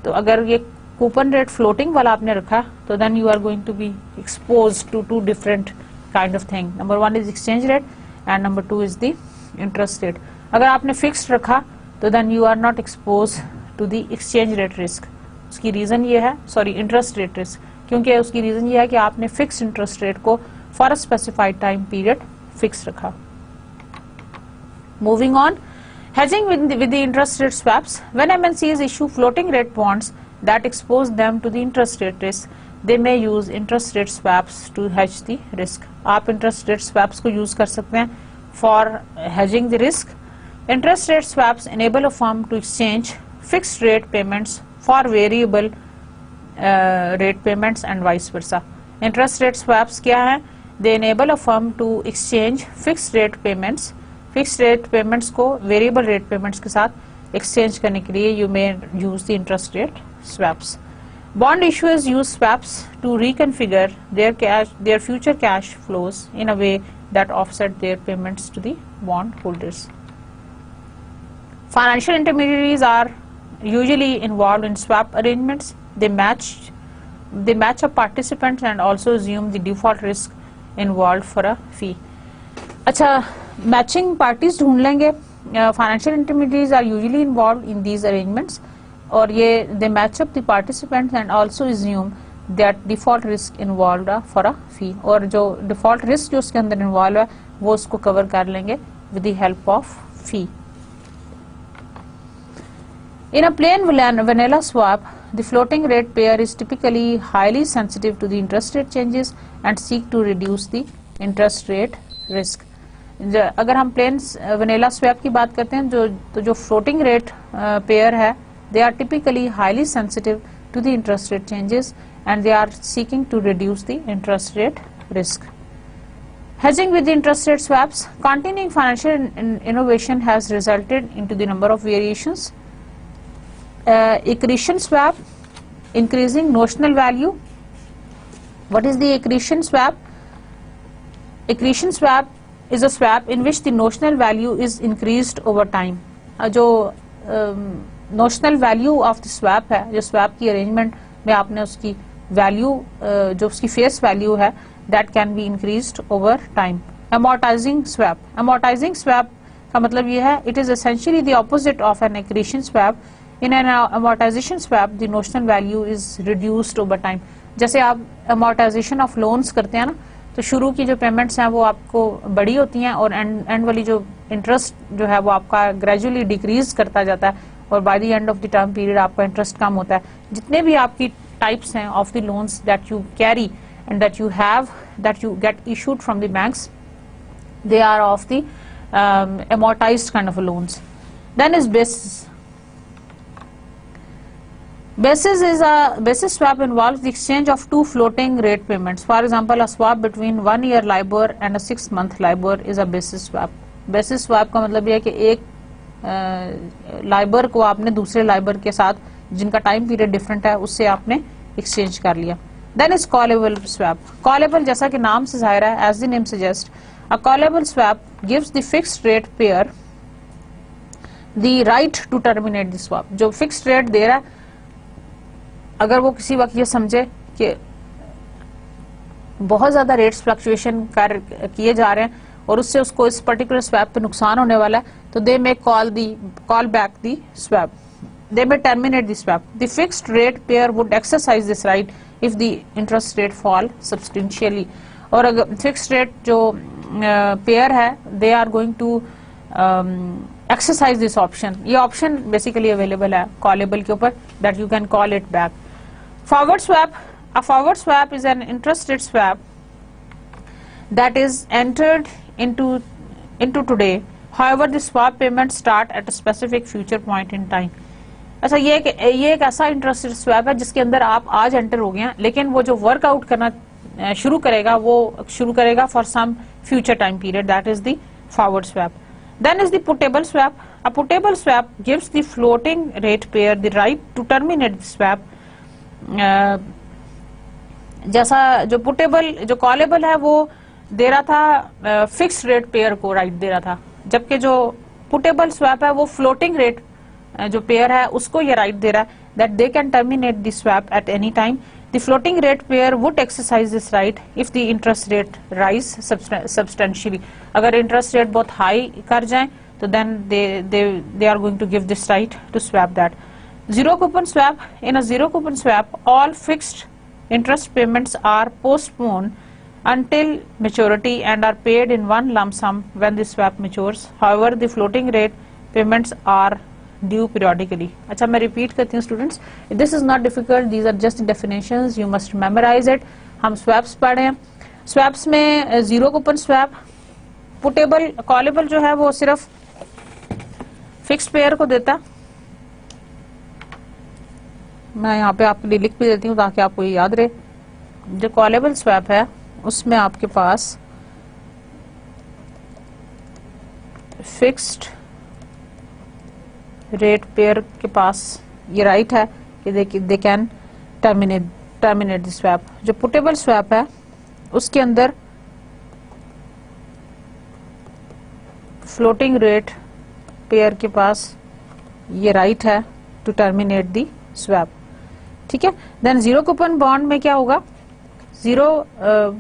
तो अगर ये coupon rate floating वाला आपने रखा तो then you are going to be expose to two different kind of thing. Number 1 is exchange rate and number 2 is the interest rate. अगर आपने fixed रखा तो then you are not expose to the exchange rate risk. उसकी reason ये है, sorry interest rate risk, क्योंकि उसकी reason ये है कि आपने फिक्स्ड इंटरेस्ट रेट को for a specified time period fix रखा. Moving on, hedging with the interest rate swaps. When MNCs issue floating rate bonds that expose them to the interest rate risk, they may use interest rate swaps to hedge the risk. आप interest rate swaps को use कर सकते हैं for hedging the risk. Interest rate swaps enable a firm to exchange fixed rate payments for variable rate payments and vice versa. Interest rate swaps क्या है? They enable a firm to exchange fixed rate payments, fix rate payments को variable rate payments के साथ exchange करने के लिए you may use the interest rate swaps. Bond issuers use swaps to reconfigure their future cash flows in a way that offset their payments to the bond holders. Financial intermediaries are usually involved in swap arrangements. They match up participants and also assume the default risk involved for a fee. अच्छा, matching parties ढूंढ लेंगे. Financial intermediaries are usually involve in these arrangements, और ये they match up the participants and also assume that default risk involved for a fee, और जो default risk जो उसके अंदर इन्वॉल्व है वो उसको कवर कर लेंगे with the help of fee. In a plain vanilla swap, the floating rate pair is typically highly sensitive to the interest rate changes and seek to reduce the interest rate risk. अगर हम plane vanilla swap की बात करते हैं जो floating rate payer है, they are typically highly sensitive to the interest rate changes and they are seeking to reduce the interest rate risk. Hedging with the interest rate swaps, continuing financial innovation has resulted into the number of variations. Accretion swap, increasing notional value. What is the accretion swap? Accretion swap is a swap in which the notional value is increased over time. जो notional value of the swap है, जो swap की arrangement में आपने उसकी value जो उसकी face value है, that can be increased over time. Amortizing swap. Amortizing swap का मतलब ये है, it is essentially the opposite of an accretion swap. In an amortization swap, the notional value is reduced over time. जैसे आप amortization of loans करते हैं ना, तो शुरू की जो पेमेंट्स हैं वो आपको बड़ी होती हैं और एंड वाली जो इंटरेस्ट जो है वो आपका ग्रेजुअली डिक्रीज करता जाता है, और by the end of the term period आपका इंटरेस्ट कम होता है. जितने भी आपकी टाइप्स हैं of the loans that you carry and that you have that you get issued from the banks, they are of the amortized kind of loans. Then is basis. Basis swap involves the exchange of two floating rate payments. For example, a swap between 1 year LIBOR and a 6 month LIBOR is a basis swap. Basis swap का मतलब यह है कि एक LIBOR को आपने दूसरे LIBOR के साथ जिनका टाइम पीरियड डिफरेंट है उससे आपने एक्सचेंज कर लिया. Then is callable swap. Callable जैसा कि नाम से जाहिर है, as the name suggests, a callable swap gives the fixed rate pair the right to terminate the swap. जो fixed rate दे रहा है, अगर वो किसी वक्त ये समझे कि बहुत ज्यादा रेट्स फ्लक्चुएशन किए जा रहे हैं और उससे उसको इस पर्टिकुलर स्वैप पे नुकसान होने वाला है, तो they may call back the swap, they may terminate the swap. The fixed rate payer would exercise this right if the interest rate fall substantially. और अगर फिक्स्ड रेट जो पेयर है, they are going to exercise this option. ये option basically available है callable के ऊपर, that you can call it back. Forward swap. A forward swap is an interest rate swap that is entered into today. However, the swap payments start at a specific future point in time. अच्छा, ये एक ऐसा interest rate swap है जिसके अंदर आप आज enter हो गए हैं, लेकिन वो जो वर्कआउट करना शुरू करेगा वो शुरू करेगा for some future time period. That is the forward swap. Then is the putable swap. A putable swap gives the floating rate payer the right to terminate the swap. जैसा जो पुटेबल जो callable है वो दे रहा था fixed rate pair को right दे रहा था, जबकि जो पुटेबल स्वैप है वो फ्लोटिंग रेट जो पेयर है उसको ये राइट दे रहा है that they can terminate the swap at any time. The floating rate payer would exercise this right if the interest rate rise substantially. अगर इंटरेस्ट रेट बहुत हाई कर जाए तो then they are going to give this right to swap that. Zero coupon swap. In a zero coupon swap all fixed interest payments are postponed until maturity and are paid in one lump sum when the swap matures. However, the floating rate payments are due periodically. अच्छा, मैं repeat करती हूँ students. This is not difficult. These are just definitions. You must memorize it. हम swaps पढ़े हैं. Swaps में zero coupon swap, putable, callable जो है वो सिर्फ fixed payer को देता. मैं यहाँ पे आपके लिए लिख भी देती हूँ ताकि आपको ये याद रहे. जो कॉलेबल स्वैप है उसमें आपके पास फिक्स्ड रेट पेयर के पास ये राइट है कि दे कैन टर्मिनेट द स्वैप. जो पुटेबल स्वैप है उसके अंदर फ्लोटिंग रेट पेयर के पास ये राइट है टू टर्मिनेट द स्वैप. ठीक है. देन जीरो कूपन बॉन्ड में क्या होगा? जीरो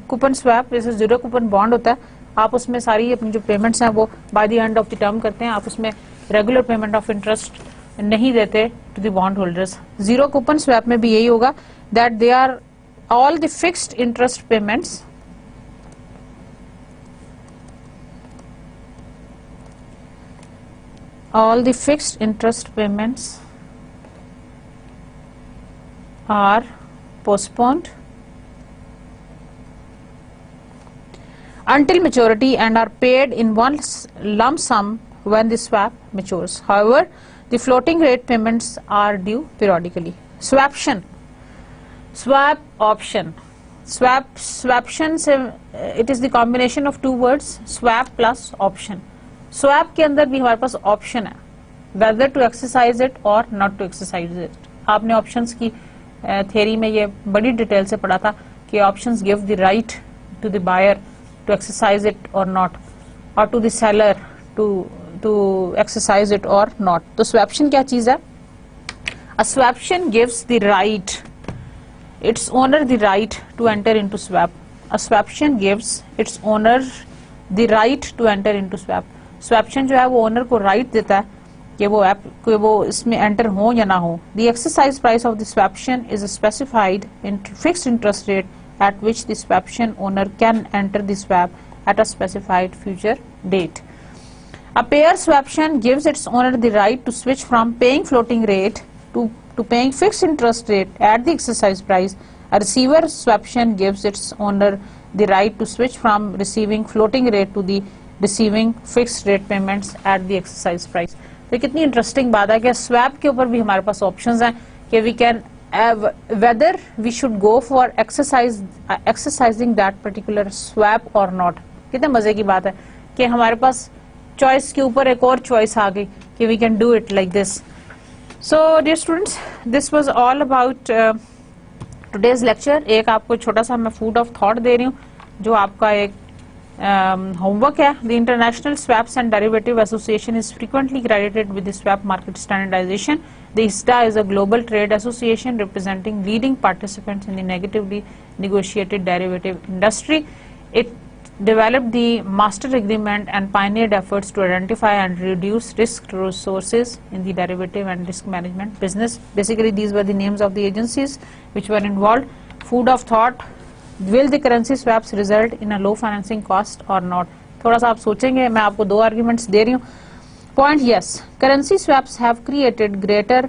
कूपन स्वैप जैसे जीरो कूपन बॉन्ड होता है, आप उसमें सारी अपनी जो पेमेंट्स हैं वो bye the end of the term करते हैं. आप उसमें रेगुलर पेमेंट ऑफ इंटरेस्ट नहीं देते to the bond holders. Zero coupon swap में भी यही होगा that they are all the fixed interest payments are postponed until maturity and are paid in one lump sum when the swap matures. However, the floating rate payments are due periodically. Swaption. Swap option. Swaption से it is the combination of two words swap plus option. Swap के अंदर भी हमारे पास option है whether to exercise it or not to exercise it. आपने options की theory में ये बड़ी डिटेल से पढ़ा था कि options give the right to the buyer to exercise it और नॉट, और to the seller to exercise it और नॉट. तो स्वैप्शन क्या चीज है? A swaption gives the right its owner the right to enter into swap. A swaption gives its owner the right to enter into swap. Swaption जो है वो owner को right देता है कि वो इसमें एंटर हो या ना हो. The exercise price of the swaption is specified in fixed interest rate at which the swaption owner can enter the swap at a specified future date. A payer swaption gives its owner the right to switch from paying floating rate to paying fixed interest rate at the exercise price. A receiver swaption gives its owner the right to switch from receiving floating rate to the receiving fixed rate payments eight the exercise price. तो कितनी interesting बात है कि swap के ऊपर भी हमारे पास options हैं कि we can whether we should go for exercising that particular swap और नॉट. कितने मजे की बात है कि हमारे पास चॉइस के ऊपर एक और चॉइस आ गई कि we can do it like this. So dear students, this was all about today's lecture. एक आपको छोटा सा मैं फूड ऑफ थॉट दे रही हूँ जो आपका एक homework है. The International Swaps and Derivative Association is frequently credited with the swap market standardization. The ISDA is a global trade association representing leading participants in the negatively negotiated derivative industry. It developed the master agreement and pioneered efforts to identify and reduce risk resources in the derivative and risk management business. Basically, these were the names of the agencies which were involved. Food of thought. Will the currency swaps result in a low financing cost or not? थोड़ा सा आप सोचेंगे. मैं आपको दो arguments दे रही हूँ. Point, yes, currency swaps have created greater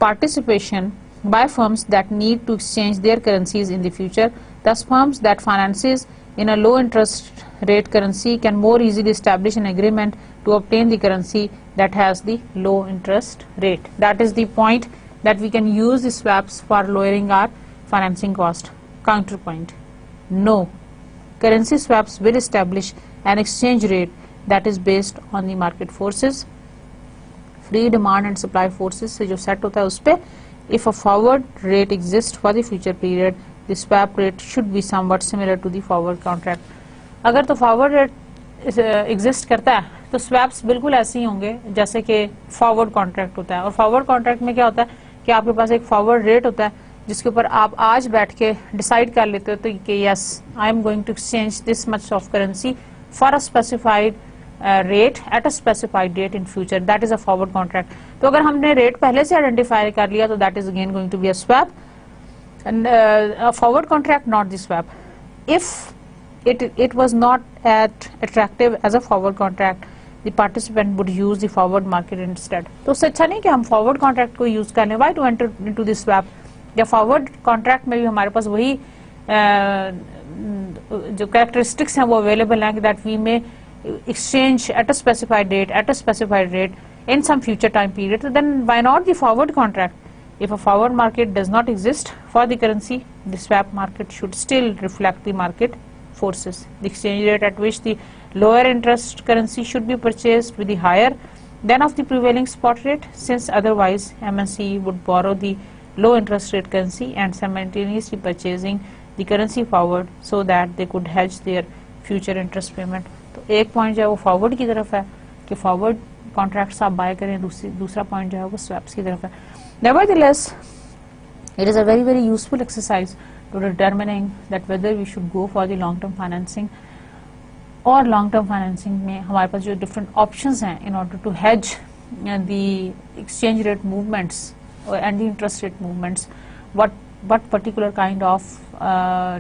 participation by firms that need to exchange their currencies in the future. Thus, firms that finances in a low interest rate currency can more easily establish an agreement to obtain the currency that has the low interest rate. That is the point, that we can use the swaps for lowering our financing cost. Counterpoint: no, currency swaps will establish an exchange rate that is based on the market forces, free demand and supply forces से जो set होता है उस पे. If a forward rate exists for the future period, the swap rate should be somewhat similar to the forward contract. अगर तो forward rate exist करता है तो swaps बिल्कुल ऐसे ही होंगे जैसे कि forward contract होता है. और forward contract में क्या होता है कि आपके पास एक forward rate होता है जिसके ऊपर आप आज बैठ के डिसाइड कर लेते हो तो कि yes, I am going to exchange this much of currency for a specified rate at a specified date in future. That is a forward contract. तो अगर हमने रेट पहले से आइडेंटिफाई कर लिया तो that is again going to be a swap, and a forward contract, not the swap. If it was not at attractive as a forward contract, the participant would use the forward market instead. तो उससे अच्छा नहीं कि हम forward contract को use कर लें. Why to enter into the swap? या forward contract में भी हमारे पास वही जो characteristics हैं वो available हैं that we may exchange at a specified date, at a specified rate in some future time period. So then why not the forward contract? If a forward market does not exist for the currency, the swap market should still reflect the market forces. The exchange rate at which the lower interest currency should be purchased with the higher than of the prevailing spot rate, since otherwise MNC would borrow the low interest rate currency and simultaneously purchasing the currency forward so that they could hedge their future interest payment. तो एक point जो है वो forward की तरफ है कि forward contracts आप बाय करें, दूसरा पॉइंट जो है वो स्वैप्स की तरफ है. Nevertheless, it is a very very useful exercise to determining that whether we should go for the long term financing और long term financing में हमारे पास जो different options हैं in order to hedge the exchange rate movements and the interest rate movements, what particular kind of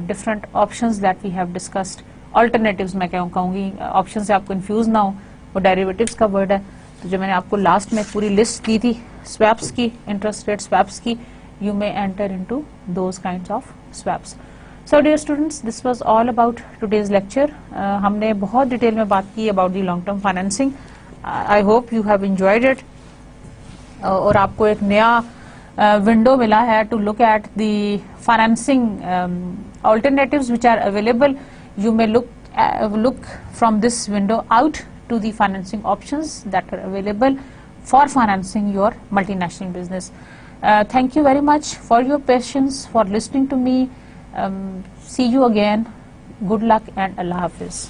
different options that we have discussed. Alternatives मैं कहूँगी, option से आप confuse ना हो, वो डेरिवेटिव्स का वर्ड है. तो जो मैंने आपको लास्ट में पूरी लिस्ट दी थी स्वैप्स की, इंटरेस्ट रेट स्वैप्स की, you may enter into those kinds of swaps. So dear students, this was all about today's lecture. हमने बहुत डिटेल में बात की about the long term financing. I hope you have enjoyed it और आपको एक नया विंडो मिला है to look at the financing alternatives which are available. You may look from this window out to the financing options that are available for financing your multinational business. Thank you very much for your patience, for listening to me. See you again. Good luck and Allah Hafiz.